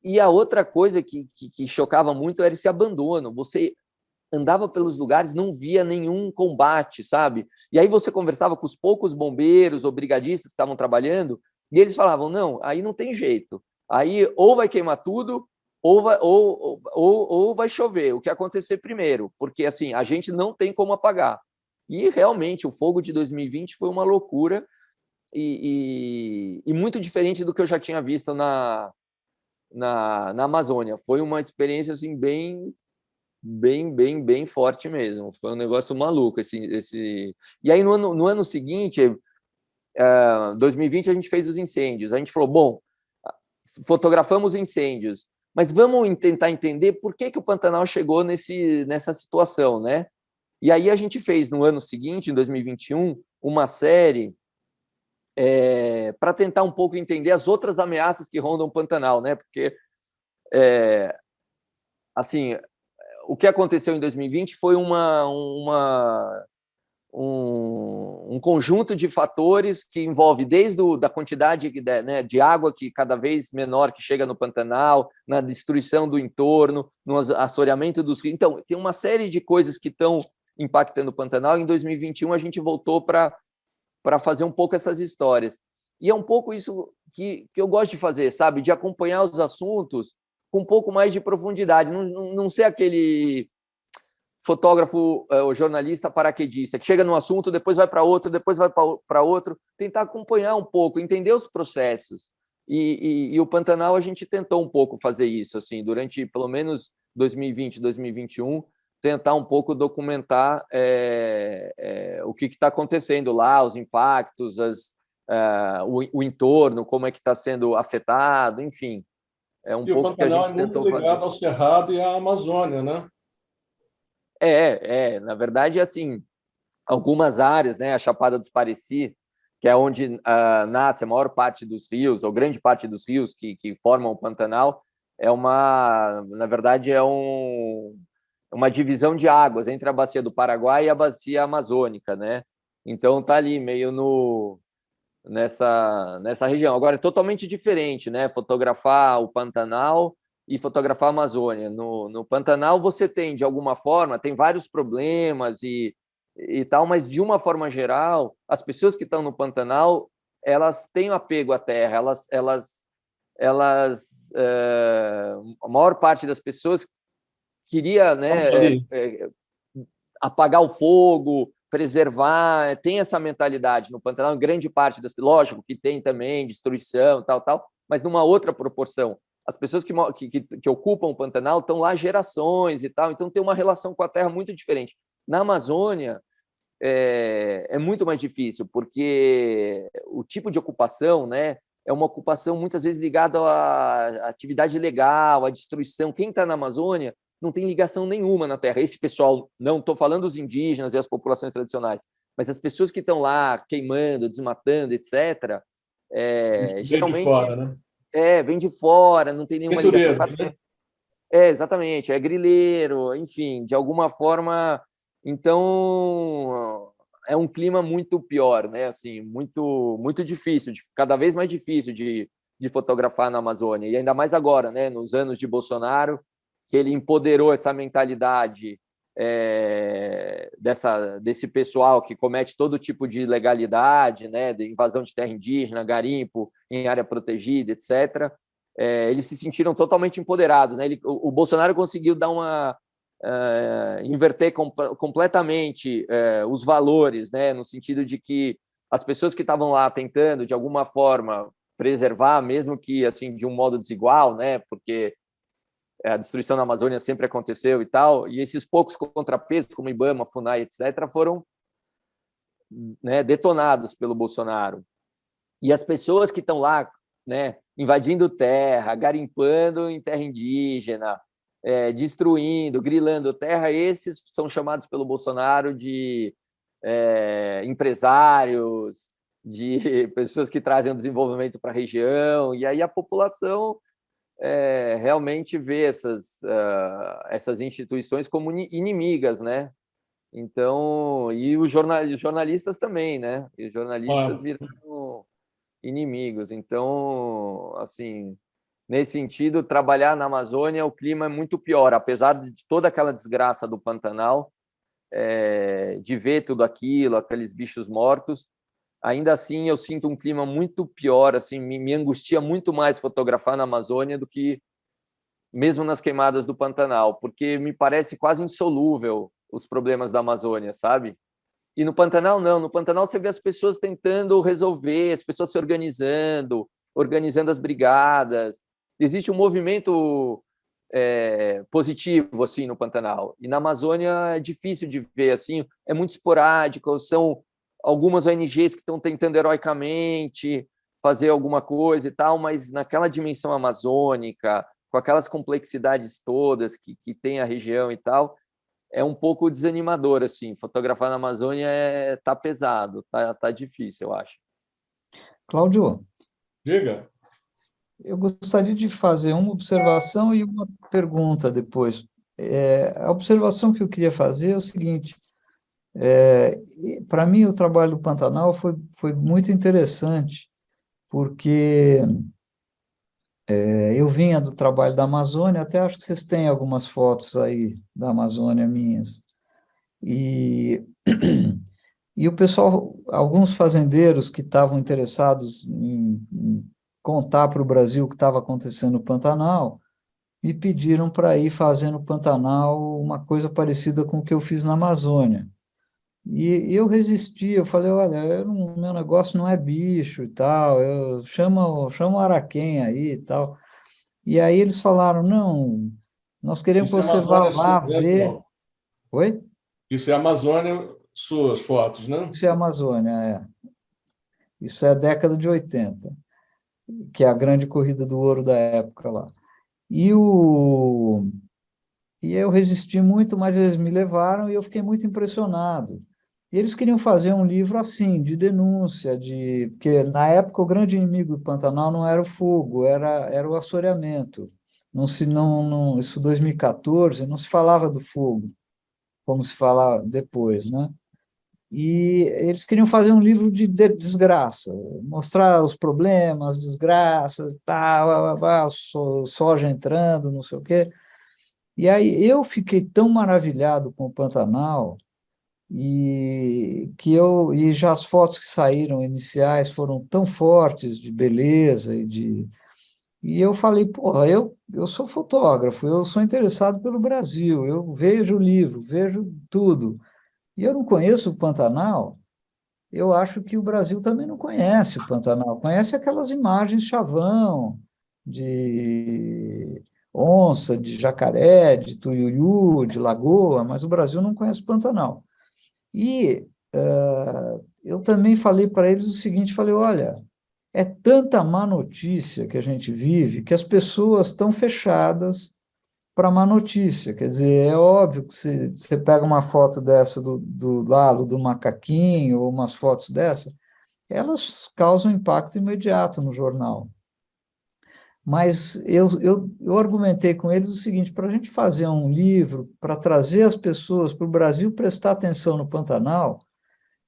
E a outra coisa que chocava muito era esse abandono. Você andava pelos lugares, não via nenhum combate, sabe? E aí você conversava com os poucos bombeiros ou brigadistas que estavam trabalhando, e eles falavam, não, aí não tem jeito. Aí ou vai queimar tudo, ou vai chover, o que acontecer primeiro, porque assim, a gente não tem como apagar. E realmente o fogo de 2020 foi uma loucura e muito diferente do que eu já tinha visto na Amazônia. Foi uma experiência assim, bem forte mesmo. Foi um negócio maluco. E aí, no ano seguinte, 2020, a gente fez os incêndios. A gente falou, bom, fotografamos incêndios, mas vamos tentar entender por que o Pantanal chegou nessa situação, né? E aí a gente fez, no ano seguinte, em 2021, uma série para tentar um pouco entender as outras ameaças que rondam o Pantanal, né? Porque, assim, o que aconteceu em 2020 foi um conjunto de fatores que envolve desde da quantidade, né, de água que cada vez menor que chega no Pantanal, na destruição do entorno, no assoreamento dos rios. Então, tem uma série de coisas que estão impactando o Pantanal. Em 2021, a gente voltou para fazer um pouco essas histórias. E é um pouco isso que eu gosto de fazer, sabe? De acompanhar os assuntos com um pouco mais de profundidade. Não ser aquele fotógrafo ou jornalista paraquedista, que chega num assunto, depois vai para outro, depois vai para outro. Tentar acompanhar um pouco, entender os processos. E o Pantanal, a gente tentou um pouco fazer isso, assim, durante pelo menos 2020, 2021, tentar um pouco documentar o que está acontecendo lá, os impactos, o entorno, como é que está sendo afetado, enfim. É um pouco que a gente tentou fazer. E o Pantanal é muito ligado ao Cerrado e à Amazônia, né? Na verdade, assim, algumas áreas, né, a Chapada dos Pareci, que é onde nasce a maior parte dos rios, ou grande parte dos rios que formam o Pantanal, na verdade, uma divisão de águas entre a bacia do Paraguai e a bacia amazônica, né? Então tá ali meio nessa região. Agora é totalmente diferente, né? Fotografar o Pantanal e fotografar a Amazônia. No Pantanal você tem, de alguma forma, tem vários problemas e tal, mas de uma forma geral, as pessoas que estão no Pantanal, elas têm apego à terra, a maior parte das pessoas queria, né, apagar o fogo, preservar, tem essa mentalidade no Pantanal, grande parte das, lógico que tem também destruição, tal, mas numa outra proporção. As pessoas que ocupam o Pantanal estão lá gerações e tal, então tem uma relação com a terra muito diferente. Na Amazônia é muito mais difícil, porque o tipo de ocupação, né, é uma ocupação muitas vezes ligada à atividade ilegal, à destruição. Quem está na Amazônia não tem ligação nenhuma na terra. Esse pessoal, não estou falando dos indígenas e as populações tradicionais, mas as pessoas que estão lá queimando, desmatando, etc., geralmente vem de fora, né? Vem de fora, não tem nenhuma ligação com a terra. Né? Exatamente, é grileiro, enfim, de alguma forma. Então, é um clima muito pior, né? Assim, muito difícil, cada vez mais difícil de fotografar na Amazônia. E ainda mais agora, né? Nos anos de Bolsonaro, que ele empoderou essa mentalidade desse pessoal que comete todo tipo de ilegalidade, né? De invasão de terra indígena, garimpo em área protegida, etc. Eles se sentiram totalmente empoderados, né? O Bolsonaro conseguiu dar inverter completamente os valores, né? No sentido de que as pessoas que estavam lá tentando, de alguma forma, preservar, mesmo que assim de um modo desigual, né? Porque a destruição na Amazônia sempre aconteceu e tal, e esses poucos contrapesos, como IBAMA, FUNAI, etc., foram, né, detonados pelo Bolsonaro. E as pessoas que estão lá, né, invadindo terra, garimpando em terra indígena, destruindo, grilando terra, esses são chamados pelo Bolsonaro de empresários, de pessoas que trazem o desenvolvimento para a região, e aí a população realmente vê essas instituições como inimigas, né? Então, e os jornalistas também, né? E os jornalistas viram inimigos. Então, assim, nesse sentido, trabalhar na Amazônia, o clima é muito pior, apesar de toda aquela desgraça do Pantanal, de ver tudo aquilo, aqueles bichos mortos. Ainda assim, eu sinto um clima muito pior, assim, me angustia muito mais fotografar na Amazônia do que mesmo nas queimadas do Pantanal, porque me parece quase insolúvel os problemas da Amazônia, sabe? E no Pantanal, não. No Pantanal, você vê as pessoas tentando resolver, as pessoas se organizando as brigadas. Existe um movimento positivo, assim, no Pantanal. E na Amazônia é difícil de ver, assim, é muito esporádico, são algumas ONGs que estão tentando heroicamente fazer alguma coisa e tal, mas naquela dimensão amazônica, com aquelas complexidades todas que tem a região e tal, é um pouco desanimador, assim. Fotografar na Amazônia tá pesado, tá difícil, eu acho. Cláudio, Diga. eu gostaria de fazer uma observação e uma pergunta depois. A observação que eu queria fazer é o seguinte: para mim, o trabalho do Pantanal foi muito interessante, porque eu vinha do trabalho da Amazônia, até acho que vocês têm algumas fotos aí da Amazônia minhas. E, e o pessoal, alguns fazendeiros que estavam interessados em contar para o Brasil o que estava acontecendo no Pantanal, me pediram para ir fazer no Pantanal uma coisa parecida com o que eu fiz na Amazônia. E eu resisti, eu falei, olha, meu negócio não é bicho e tal, eu chamo Araquém aí e tal. E aí eles falaram, não, nós queremos que Isso é você vá Amazônia lá sua, né, ver... Paulo? Oi? Isso é Amazônia, suas fotos, né? Isso é Amazônia, Isso é a década de 80, que é a grande corrida do ouro da época lá. E, e eu resisti muito, mas eles me levaram e eu fiquei muito impressionado. E eles queriam fazer um livro assim, de denúncia, porque na época o grande inimigo do Pantanal não era o fogo, era o assoreamento. Isso 2014, não se falava do fogo, como se fala depois, né? E eles queriam fazer um livro de desgraça, mostrar os problemas, desgraças, tal, soja entrando, não sei o quê. E aí eu fiquei tão maravilhado com o Pantanal e já as fotos que saíram iniciais foram tão fortes de beleza e eu falei, porra, eu sou fotógrafo, eu sou interessado pelo Brasil, eu vejo o livro, vejo tudo. E eu não conheço o Pantanal. Eu acho que o Brasil também não conhece o Pantanal, conhece aquelas imagens chavão, de onça, de jacaré, de tuiuiu, de lagoa, mas o Brasil não conhece o Pantanal. E eu também falei para eles o seguinte, falei, olha, é tanta má notícia que a gente vive que as pessoas estão fechadas para má notícia. Quer dizer, é óbvio que você pega uma foto dessa do Lalo, do macaquinho, ou umas fotos dessa, elas causam impacto imediato no jornal. Mas eu argumentei com eles o seguinte, para a gente fazer um livro, para trazer as pessoas para o Brasil prestar atenção no Pantanal,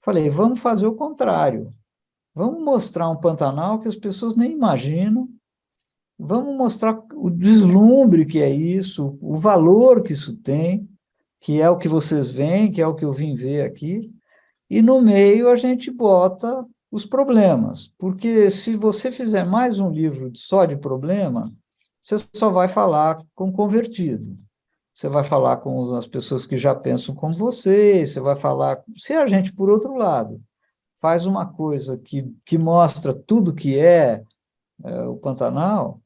falei, vamos fazer o contrário. Vamos mostrar um Pantanal que as pessoas nem imaginam, vamos mostrar o deslumbre que é isso, o valor que isso tem, que é o que vocês veem, que é o que eu vim ver aqui, e no meio a gente bota os problemas, porque se você fizer mais um livro só de problema, você só vai falar com convertido, você vai falar com as pessoas que já pensam como você vai falar... Se a gente, por outro lado, faz uma coisa que mostra tudo que o Pantanal,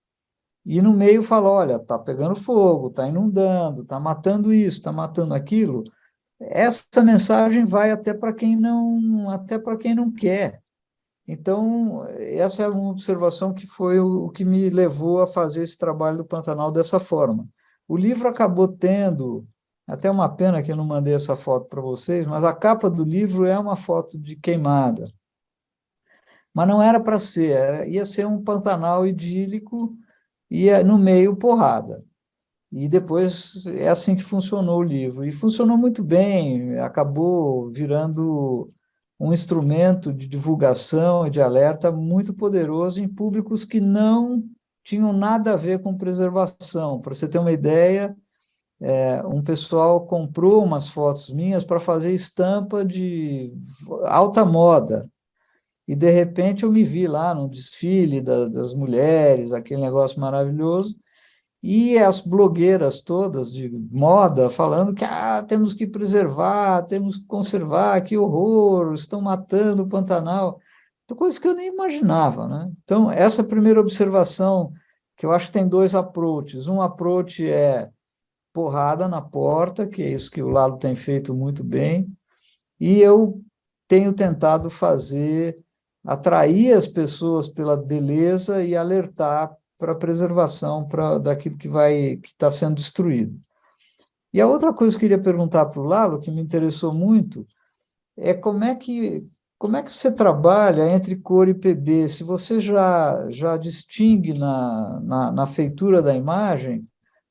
e no meio fala, olha, está pegando fogo, está inundando, está matando isso, está matando aquilo, essa mensagem vai até para quem não quer. Então, essa é uma observação que foi o que me levou a fazer esse trabalho do Pantanal dessa forma. O livro acabou tendo, até uma pena que eu não mandei essa foto para vocês, mas a capa do livro é uma foto de queimada. mas não era para ser, ia ser um Pantanal idílico, ia no meio porrada. E depois é assim que funcionou o livro. E funcionou muito bem, acabou virando um instrumento de divulgação e de alerta muito poderoso em públicos que não tinham nada a ver com preservação. Para você ter uma ideia, um pessoal comprou umas fotos minhas para fazer estampa de alta moda. E, de repente, eu me vi lá no desfile das mulheres, aquele negócio maravilhoso, e as blogueiras todas de moda falando que temos que preservar, temos que conservar, que horror, estão matando o Pantanal. Então, coisa que eu nem imaginava, né? Então, essa primeira observação, que eu acho que tem dois approaches. Um approach é porrada na porta, que é isso que o Lalo tem feito muito bem, e eu tenho tentado atrair as pessoas pela beleza e alertar para a preservação daquilo que está sendo destruído. E a outra coisa que eu queria perguntar para o Lalo, que me interessou muito, é como é que você trabalha entre cor e PB? Se você já distingue na feitura da imagem,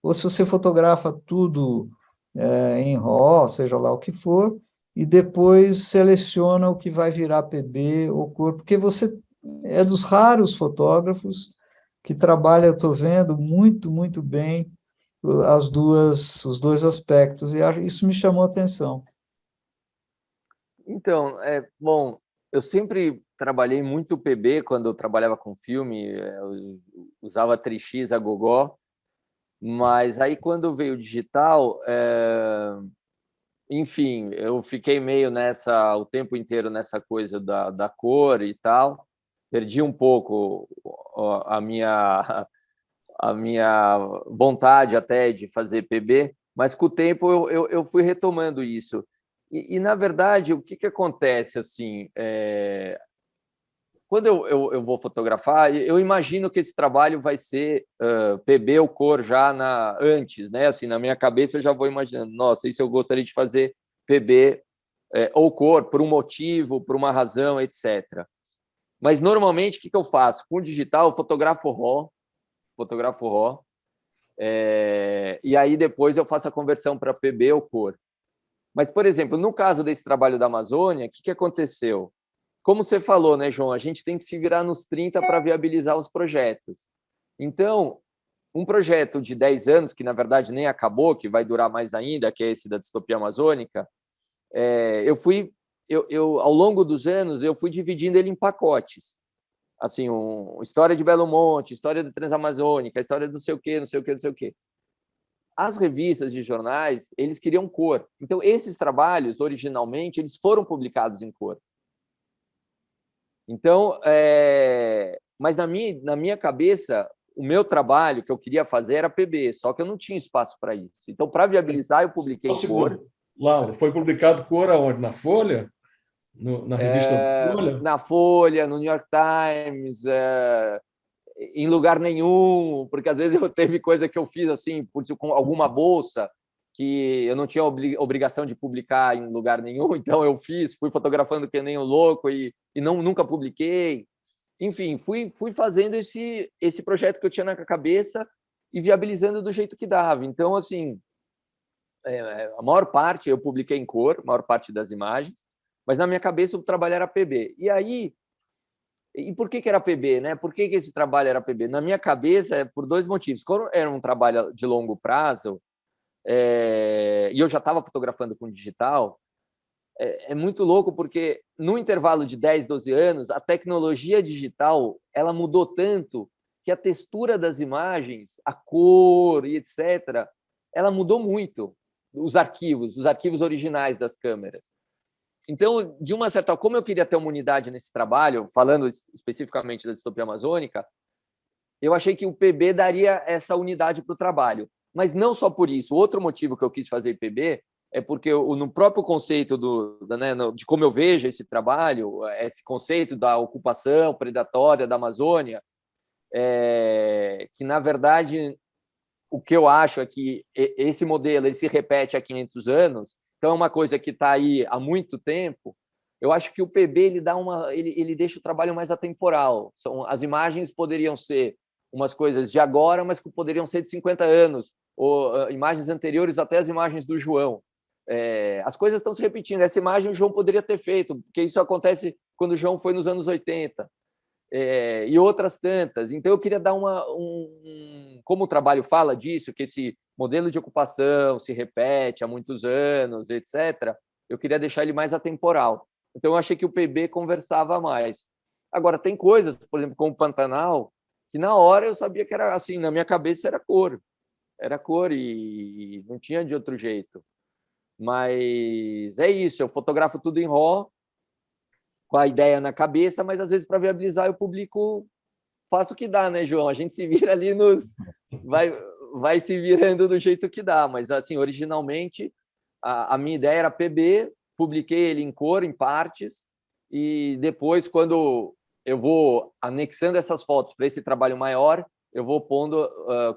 ou se você fotografa tudo em RAW, seja lá o que for, e depois seleciona o que vai virar PB ou cor, porque você é dos raros fotógrafos que trabalha, eu estou vendo, muito, muito bem os dois aspectos, e isso me chamou a atenção. Então, bom, eu sempre trabalhei muito PB quando eu trabalhava com filme, eu usava 3x a gogó, mas aí quando veio o digital, enfim, eu fiquei meio o tempo inteiro nessa coisa da cor e tal, perdi um pouco a minha vontade até de fazer PB, mas com o tempo eu fui retomando isso. E, na verdade, o que acontece? Assim, quando eu vou fotografar, eu imagino que esse trabalho vai ser PB ou cor já antes, né? Assim, na minha cabeça eu já vou imaginando, nossa, isso eu gostaria de fazer PB ou cor, por um motivo, por uma razão, etc. Mas, normalmente, o que eu faço? Com o digital, eu fotografo RAW, e aí depois eu faço a conversão para PB ou cor. Mas, por exemplo, no caso desse trabalho da Amazônia, o que aconteceu? Como você falou, né, João? A gente tem que se virar nos 30 para viabilizar os projetos. Então, um projeto de 10 anos, que na verdade nem acabou, que vai durar mais ainda, que é esse da distopia amazônica, ao longo dos anos, eu fui dividindo ele em pacotes. Assim, história de Belo Monte, história da Transamazônica, história do não sei o quê, não sei o quê, não sei o quê. As revistas de jornais, eles queriam cor. Então, esses trabalhos, originalmente, eles foram publicados em cor. Então, mas na minha cabeça, o meu trabalho que eu queria fazer era PB, só que eu não tinha espaço para isso. Então, para viabilizar, eu publiquei em cor. Laura, foi publicado cor aonde? Na Folha? Na revista Folha? Na Folha, no New York Times, em lugar nenhum, porque às vezes teve coisa que eu fiz assim, com alguma bolsa, que eu não tinha obrigação de publicar em lugar nenhum, então eu fui fotografando que nem um louco e nunca publiquei. Enfim, fui fazendo esse projeto que eu tinha na cabeça e viabilizando do jeito que dava. Então, assim, a maior parte eu publiquei em cor, a maior parte das imagens, mas na minha cabeça o trabalho era PB. E aí, por que era PB, né? Por que esse trabalho era PB? Na minha cabeça, por dois motivos. Quando era um trabalho de longo prazo, e eu já estava fotografando com digital, é muito louco porque no intervalo de 10, 12 anos, a tecnologia digital ela mudou tanto que a textura das imagens, a cor e etc., ela mudou muito, os arquivos originais das câmeras. Então, de uma certa forma, como eu queria ter uma unidade nesse trabalho, falando especificamente da distopia amazônica, eu achei que o PB daria essa unidade para o trabalho. Mas não só por isso. Outro motivo que eu quis fazer PB é porque no próprio conceito de como eu vejo esse trabalho, esse conceito da ocupação predatória da Amazônia, que, na verdade, o que eu acho é que esse modelo ele se repete há 500 anos, então é uma coisa que está aí há muito tempo, eu acho que o PB ele deixa o trabalho mais atemporal. As imagens poderiam ser umas coisas de agora, mas que poderiam ser de 50 anos, ou imagens anteriores até as imagens do João. As coisas estão se repetindo. Essa imagem o João poderia ter feito, porque isso acontece quando o João foi nos anos 80. E outras tantas. Então, eu queria dar como o trabalho fala disso, que esse modelo de ocupação se repete há muitos anos, etc., eu queria deixar ele mais atemporal. Então, eu achei que o PB conversava mais. Agora, tem coisas, por exemplo, como o Pantanal, que na hora eu sabia que era assim, na minha cabeça era cor. Era cor e não tinha de outro jeito. Mas é isso, eu fotografo tudo em RAW, com a ideia na cabeça, mas às vezes para viabilizar eu publico, faço o que dá, né, João? A gente se vira ali vai se virando do jeito que dá, mas assim, originalmente a minha ideia era PB, publiquei ele em cor, em partes, e depois, quando eu vou anexando essas fotos para esse trabalho maior, eu vou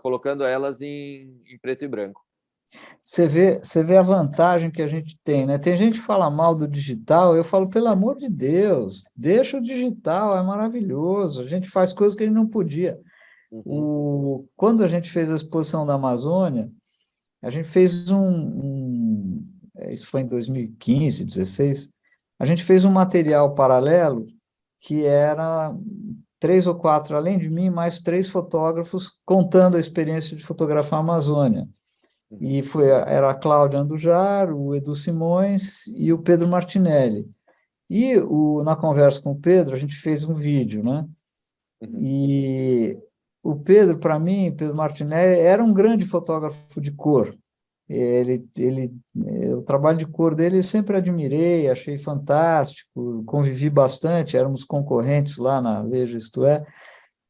colocando elas em preto e branco. Você vê a vantagem que a gente tem, né? Tem gente que fala mal do digital, eu falo, pelo amor de Deus, deixa o digital, é maravilhoso, a gente faz coisas que a gente não podia. Quando a gente fez a exposição da Amazônia, a gente fez isso foi em 2015, 16, a gente fez um material paralelo que era 3 ou 4, além de mim, mais 3 fotógrafos contando a experiência de fotografar a Amazônia. E era a Cláudia Andujar, o Edu Simões e o Pedro Martinelli. E na conversa com o Pedro, a gente fez um vídeo, né? E o Pedro, para mim, Pedro Martinelli, era um grande fotógrafo de cor. O trabalho de cor dele eu sempre admirei, achei fantástico, convivi bastante, éramos concorrentes lá na Veja Isto É,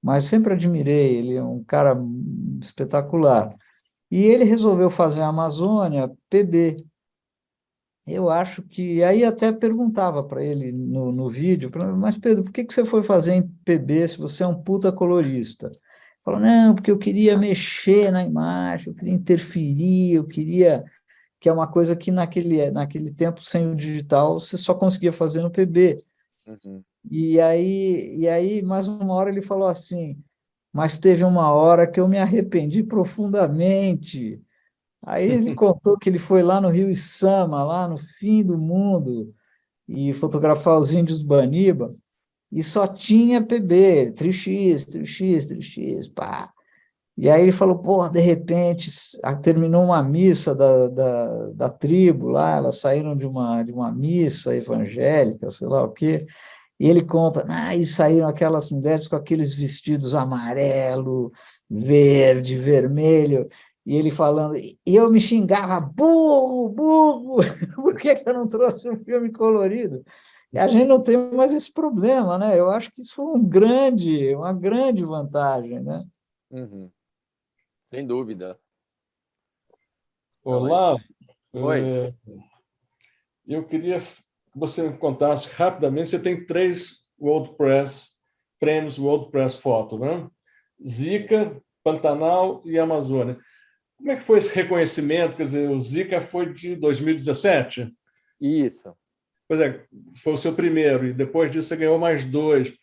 mas sempre admirei, ele é um cara espetacular. E ele resolveu fazer a Amazônia PB. Eu acho que... Aí até perguntava para ele no vídeo, mas Pedro, por que você foi fazer em PB se você é um puta colorista? Falou, não, porque eu queria mexer na imagem, eu queria interferir, eu queria... Que é uma coisa que naquele tempo, sem o digital, você só conseguia fazer no PB. E aí, mais uma hora, ele falou assim, mas teve uma hora que eu me arrependi profundamente. Aí ele contou que ele foi lá no Rio Içama, lá no fim do mundo, e fotografar os índios Baniba, e só tinha PB, 3x, 3x, 3x, pá. E aí ele falou, pô, de repente, terminou uma missa da tribo lá, elas saíram de uma missa evangélica, sei lá o quê, e ele conta, e saíram aquelas mulheres com aqueles vestidos amarelo, verde, vermelho, e ele falando, e eu me xingava, burro, burro, por que eu não trouxe um filme colorido? E a gente não tem mais esse problema, né? Eu acho que isso foi uma grande vantagem, né? Sem dúvida. Olá, Oi. Eu queria que você me contasse rapidamente, você tem 3 prêmios World Press Photo, né? Zika, Pantanal e Amazônia. Como é que foi esse reconhecimento? Quer dizer, o Zika foi de 2017? Isso. Pois é, foi o seu primeiro, e depois disso você ganhou mais 2.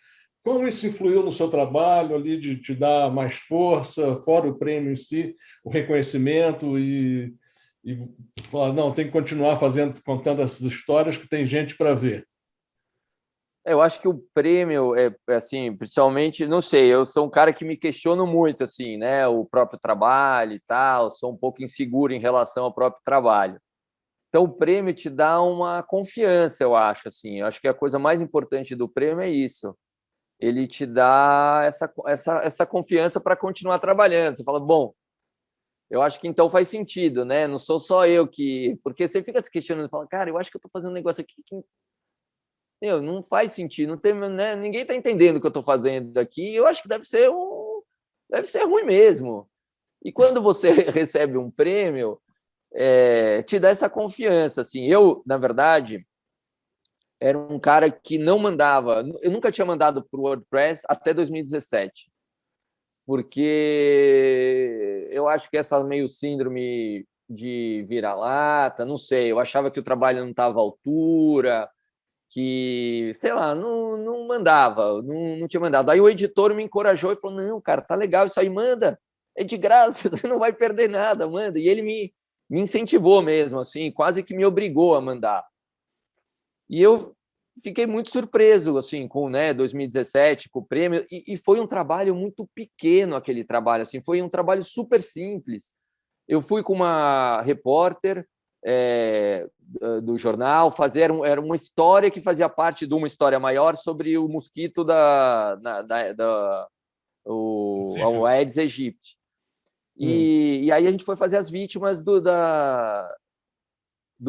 Como isso influiu no seu trabalho ali de te dar mais força, fora o prêmio em si, o reconhecimento e falar, não, tem que continuar contando essas histórias que tem gente para ver? Eu acho que o prêmio é assim, principalmente, não sei, eu sou um cara que me questiono muito assim, né, o próprio trabalho e tal, sou um pouco inseguro em relação ao próprio trabalho. Então, o prêmio te dá uma confiança, eu acho assim. Eu acho que a coisa mais importante do prêmio é isso. Ele te dá essa confiança para continuar trabalhando. Você fala, bom, eu acho que então faz sentido, né? Não sou só eu que... Porque você fica se questionando, fala, cara, eu acho que eu estou fazendo um negócio aqui que não faz sentido, não tem, né? Ninguém está entendendo o que eu estou fazendo aqui. Eu acho que deve ser ruim mesmo. E quando você recebe um prêmio, te dá essa confiança. Assim, eu, na verdade, era um cara que não mandava... Eu nunca tinha mandado para o WordPress até 2017. Porque eu acho que essa meio síndrome de vira-lata, não sei, eu achava que o trabalho não estava à altura, que, sei lá, não mandava, não tinha mandado. Aí o editor me encorajou e falou, não, cara, tá legal isso aí, manda, é de graça, você não vai perder nada, manda. E ele me incentivou mesmo, assim, quase que me obrigou a mandar. E eu fiquei muito surpreso, assim, com, né, 2017, com o prêmio, e foi um trabalho muito pequeno, aquele trabalho, assim, foi um trabalho super simples. Eu fui com uma repórter do jornal fazer era uma história que fazia parte de uma história maior sobre o mosquito o Aedes aegypti. E aí a gente foi fazer as vítimas do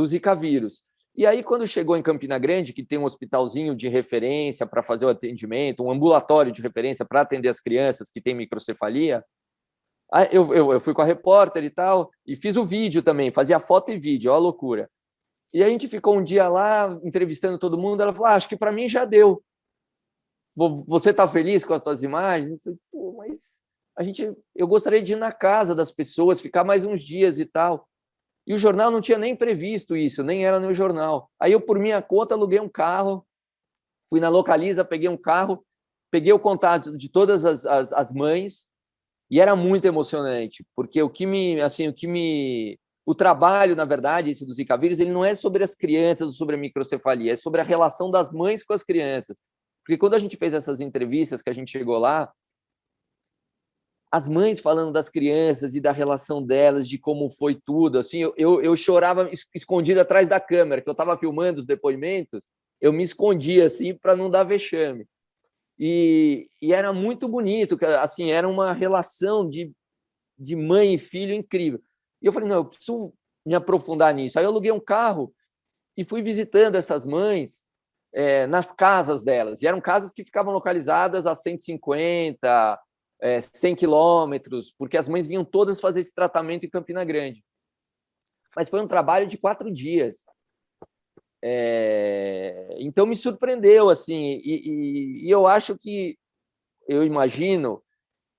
Zika vírus. E aí, quando chegou em Campina Grande, que tem um hospitalzinho de referência para fazer o atendimento, um ambulatório de referência para atender as crianças que têm microcefalia, eu fui com a repórter e tal, e fiz o vídeo também, fazia foto e vídeo, ó a loucura. E a gente ficou um dia lá, entrevistando todo mundo, ela falou, acho que para mim já deu. Você está feliz com as suas imagens? Eu falei, pô, mas eu gostaria de ir na casa das pessoas, ficar mais uns dias e tal. E o jornal não tinha nem previsto isso, nem era no jornal. Aí eu, por minha conta, aluguei um carro, fui na Localiza, peguei um carro, peguei o contato de todas as mães, e era muito emocionante, porque o trabalho, na verdade, esse do Zika vírus, ele não é sobre as crianças ou sobre a microcefalia, é sobre a relação das mães com as crianças. Porque quando a gente fez essas entrevistas, que a gente chegou lá, as mães falando das crianças e da relação delas, de como foi tudo, assim, eu chorava escondido atrás da câmera, que eu estava filmando os depoimentos, eu me escondia assim para não dar vexame. E era muito bonito, assim, era uma relação de mãe e filho incrível. E eu falei, não, eu preciso me aprofundar nisso. Aí eu aluguei um carro e fui visitando essas mães nas casas delas. E eram casas que ficavam localizadas a 150, 100 quilômetros, porque as mães vinham todas fazer esse tratamento em Campina Grande. Mas foi um trabalho de 4 dias. Então me surpreendeu, assim, e eu acho que, eu imagino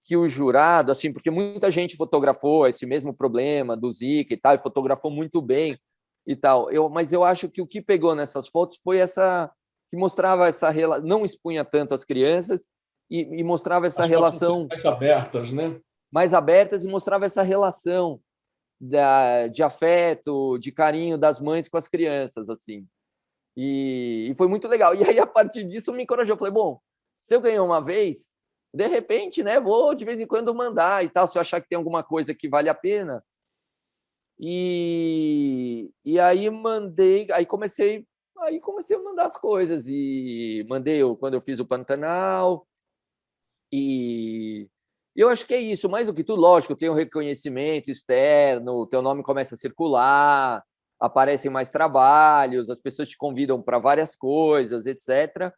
que o jurado, assim, porque muita gente fotografou esse mesmo problema do Zika e tal, e fotografou muito bem e tal, mas eu acho que o que pegou nessas fotos foi essa, que mostrava essa relação, não expunha tanto as crianças, e mostrava essa relação mais abertas, né? Mais abertas, e mostrava essa relação de afeto, de carinho das mães com as crianças, assim. E foi muito legal. E aí, a partir disso, me encorajou. Eu falei, bom, se eu ganhei uma vez, de repente, né, vou de vez em quando mandar e tal, se eu achar que tem alguma coisa que vale a pena. E aí mandei, aí comecei a mandar as coisas. E mandei quando eu fiz o Pantanal. E eu acho que é isso, mais do que tudo, lógico, tem um reconhecimento externo, o teu nome começa a circular, aparecem mais trabalhos, as pessoas te convidam para várias coisas, etc.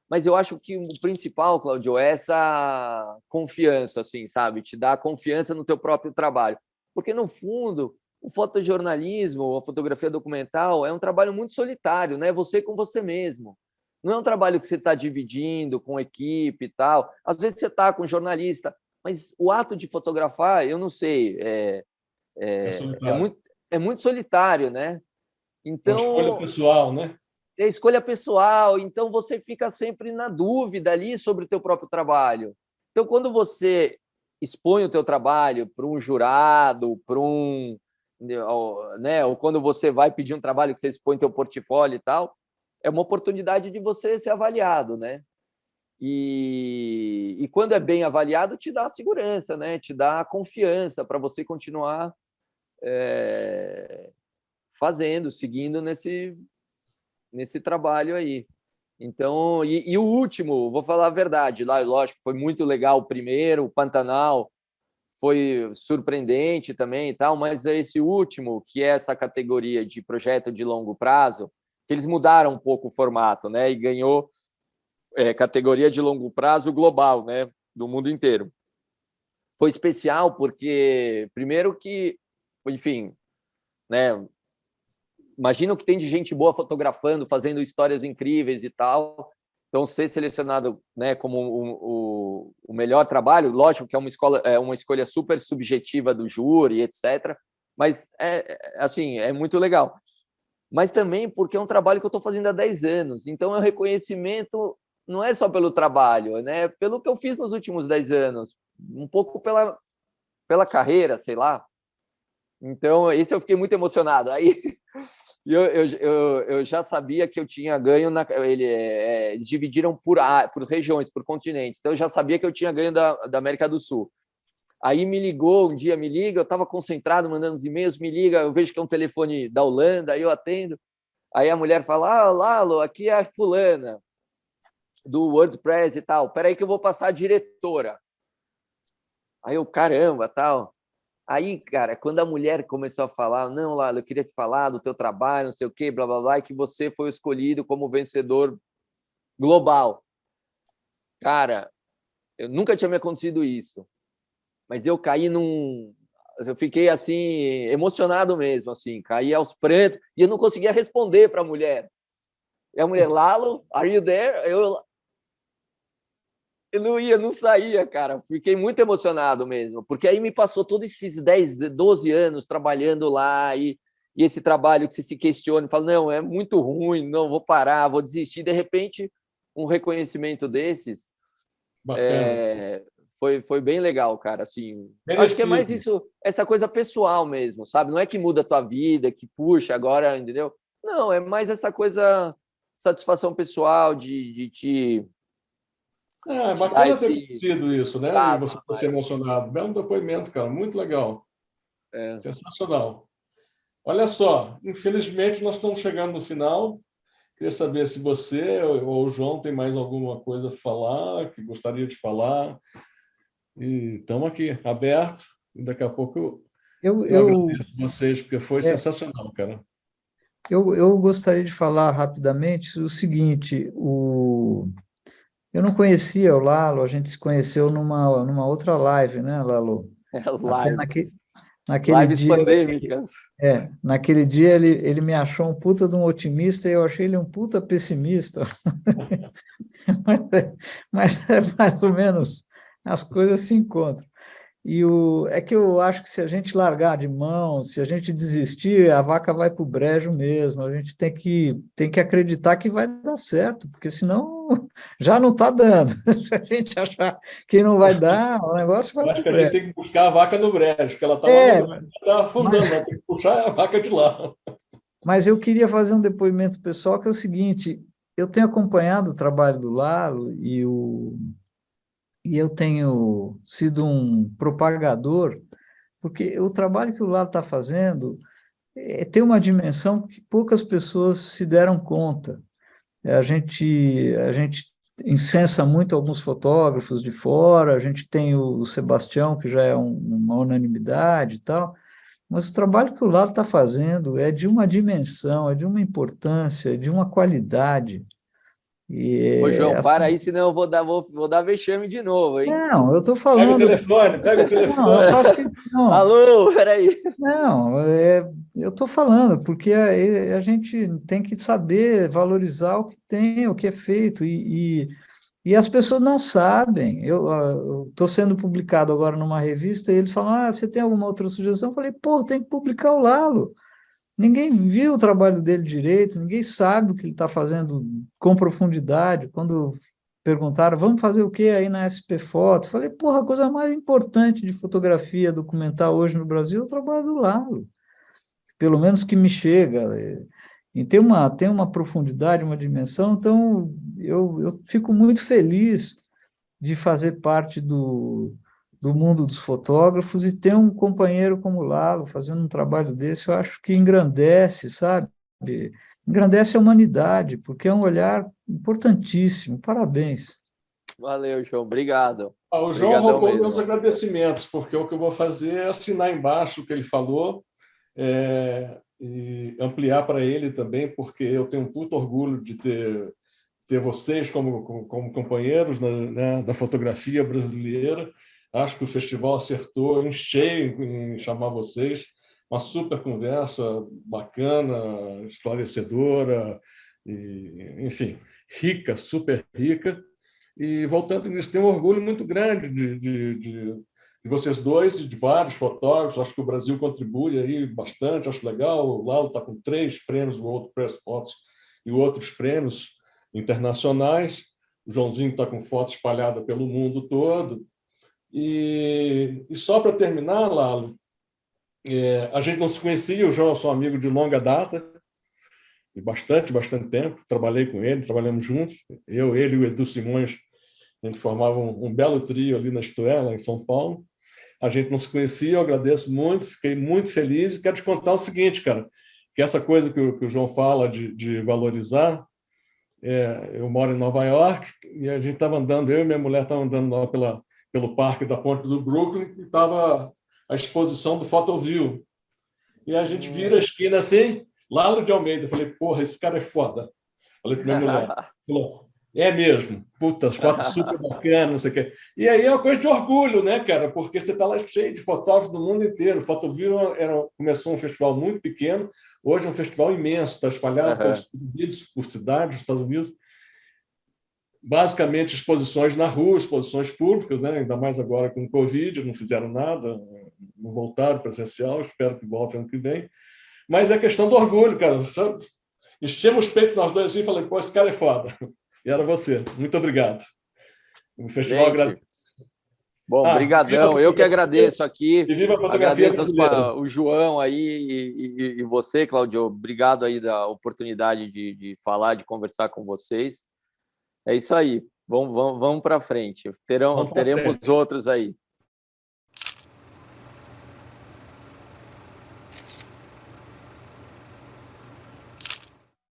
Mas eu acho que o principal, Cláudio, é essa confiança, assim, sabe? Te dar confiança no teu próprio trabalho. Porque, no fundo, o fotojornalismo, a fotografia documental, é um trabalho muito solitário, né? Você com você mesmo. Não é um trabalho que você está dividindo com equipe e tal. Às vezes você está com um jornalista, mas o ato de fotografar, eu não sei, é muito solitário, né? Então, uma escolha pessoal, né? É escolha pessoal, então você fica sempre na dúvida ali sobre o teu próprio trabalho. Então, quando você expõe o teu trabalho para um jurado, para né, ou quando você vai pedir um trabalho que você expõe teu portfólio e tal, é uma oportunidade de você ser avaliado, né? E quando é bem avaliado, te dá segurança, né? Te dá confiança para você continuar fazendo, seguindo nesse trabalho aí. Então, e o último, vou falar a verdade, lá, lógico, foi muito legal o primeiro, o Pantanal, foi surpreendente também e tal, mas esse último, que é essa categoria de projeto de longo prazo, que eles mudaram um pouco o formato, né? E ganhou categoria de longo prazo global, né? Do mundo inteiro. Foi especial porque, primeiro que, enfim, né? Imagina o que tem de gente boa fotografando, fazendo histórias incríveis e tal. Então, ser selecionado, né, como o melhor trabalho, lógico que é uma escolha super subjetiva do júri, etc. Mas assim, é muito legal. mas também porque é um trabalho que eu estou fazendo há 10 anos. Então, é um reconhecimento não é só pelo trabalho, né? Pelo que eu fiz nos últimos 10 anos, um pouco pela carreira, sei lá. Então, esse eu fiquei muito emocionado. Aí, eu já sabia que eu tinha ganho, eles dividiram por regiões, por continentes. Então, eu já sabia que eu tinha ganho da América do Sul. Aí me ligou, um dia me liga, eu estava concentrado, mandando os e-mails, me liga, eu vejo que é um telefone da Holanda, aí eu atendo. Aí a mulher fala, Lalo, aqui é a fulana, do WordPress e tal. Espera aí que eu vou passar a diretora. Aí eu, caramba, tal. Aí, cara, quando a mulher começou a falar, não, Lalo, eu queria te falar do teu trabalho, não sei o quê, blá, blá, blá, e que você foi escolhido como vencedor global. Cara, eu nunca tinha me acontecido isso. Mas eu caí eu fiquei assim emocionado mesmo, assim, caí aos prantos e eu não conseguia responder para a mulher. E a mulher, Lalo, are you there? Eu não saía, cara. Fiquei muito emocionado mesmo, porque aí me passou todos esses 10, 12 anos trabalhando lá e esse trabalho que você se questiona, fala, não, é muito ruim, não, vou parar, vou desistir. De repente, um reconhecimento desses Bacana. foi bem legal, cara. Assim, acho que é mais Merecido. isso, essa coisa pessoal mesmo, sabe? Não é que muda a tua vida, que puxa agora, entendeu? Não, é mais essa coisa, satisfação pessoal É te dar bacana ter esse tido isso, né? E prazo você a ter se mais. emocionado. Belo depoimento, cara. Muito legal. É. Sensacional. Olha só, infelizmente nós estamos chegando no final. Queria saber se você ou o João tem mais alguma coisa a falar, que gostaria de falar. E estamos aqui, aberto. E daqui a pouco Eu, eu eu, agradeço vocês, porque foi é, sensacional, cara. eu gostaria de falar rapidamente o seguinte: eu não conhecia o Lalo, a gente se conheceu numa outra live, né, Lalo? Até Lives. naquele Lives dia, pandêmicas. naquele dia ele me achou um puta de um otimista e eu achei ele um puta pessimista. Mas é mais ou menos as coisas se encontram. É que eu acho que se a gente largar de mão, se a gente desistir, a vaca vai para o brejo mesmo. A gente tem que acreditar que vai dar certo, porque senão já não está dando. Se a gente achar que não vai dar, o negócio vai Eu para acho o que a gente brejo. tem que buscar a vaca no brejo, porque ela está lá no É, brejo, está afundando, nós mas, temos que puxar a vaca de lá. mas eu queria fazer um depoimento pessoal que é o seguinte: eu tenho acompanhado o trabalho do Lalo e eu tenho sido um propagador, porque o trabalho que o Lalo está fazendo tem uma dimensão que poucas pessoas se deram conta. A gente incensa muito alguns fotógrafos de fora, a gente tem o Sebastião, que já é uma unanimidade e tal, mas o trabalho que o Lalo está fazendo é de uma dimensão, é de uma importância, é de uma qualidade. Ô, E João, para aí, senão eu vou dar vexame de novo, hein? não, eu estou Pega o falando. telefone, pega o Não, eu telefone. faço questão. Alô, peraí. Não, eu estou falando, porque a gente tem que saber valorizar o que tem, o que é feito, e as pessoas não sabem. Eu estou sendo publicado agora numa revista e eles falam: você tem alguma outra sugestão? Eu falei: pô, tem que publicar o Lalo. Ninguém viu o trabalho dele direito, ninguém sabe o que ele está fazendo com profundidade. Quando perguntaram, vamos fazer o que aí na SP Foto? Eu falei: porra, a coisa mais importante de fotografia documental hoje no Brasil é o trabalho do Lalo, pelo menos que me chega. E tem uma profundidade, uma dimensão, então eu fico muito feliz de fazer parte do mundo dos fotógrafos e ter um companheiro como o Lalo fazendo um trabalho desse, eu acho que engrandece, sabe? Engrandece a humanidade, porque é um olhar importantíssimo. Parabéns. Valeu, João. Obrigado. O João Obrigadão roubou meus mesmo. agradecimentos, porque o que eu vou fazer é assinar embaixo o que ele falou, e ampliar para ele também, porque eu tenho um puto orgulho de ter vocês como companheiros né, da fotografia brasileira. Acho que o festival acertou em cheio em chamar vocês. Uma super conversa bacana, esclarecedora, enfim, rica, super rica. E voltando nisso, tenho um orgulho muito grande de vocês dois e de vários fotógrafos. Acho que o Brasil contribui aí bastante, acho legal. O Lalo está com 3 prêmios, o outro Press Fotos e outros prêmios internacionais. O Joãozinho está com fotos espalhadas pelo mundo todo. E só para terminar, Lalo, a gente não se conhecia, o João é seu amigo de longa data, de bastante tempo. Trabalhei com ele, trabalhamos juntos. Eu, ele e o Edu Simões, a gente formava um belo trio ali na Estuela, em São Paulo. A gente não se conhecia, eu agradeço muito, fiquei muito feliz. E quero te contar o seguinte, cara, que essa coisa que o João fala de valorizar, eu moro em Nova York e a gente estava andando, eu e minha mulher estavam andando lá pelo parque da Ponte do Brooklyn e estava a exposição do Photoview. E a gente vira a esquina assim, Lalo de Almeida. Eu falei, porra, esse cara é foda. Falei para minha mulher. Falou, é mesmo. Puta, as fotos super bacanas, não sei o quê. E aí é uma coisa de orgulho, né, cara? Porque você está lá cheio de fotógrafos do mundo inteiro. O Photoview começou um festival muito pequeno, hoje é um festival imenso, está espalhado pelos Estados Unidos, por cidades dos Estados Unidos. Basicamente, exposições na rua, exposições públicas, né? Ainda mais agora com o Covid, não fizeram nada, não voltaram presencial, espero que voltem ano que vem. Mas é questão do orgulho, cara. Enchemos os peitos nós dois assim e falei, pô, esse cara é foda. E era você. Muito obrigado. O festival agradece. Bom, brigadão. Eu que agradeço aqui. E viva a fotografia agradeço o João aí e você, Claudio. Obrigado aí da oportunidade de falar, de conversar com vocês. É isso aí. Vamos para frente. Teremos outros aí.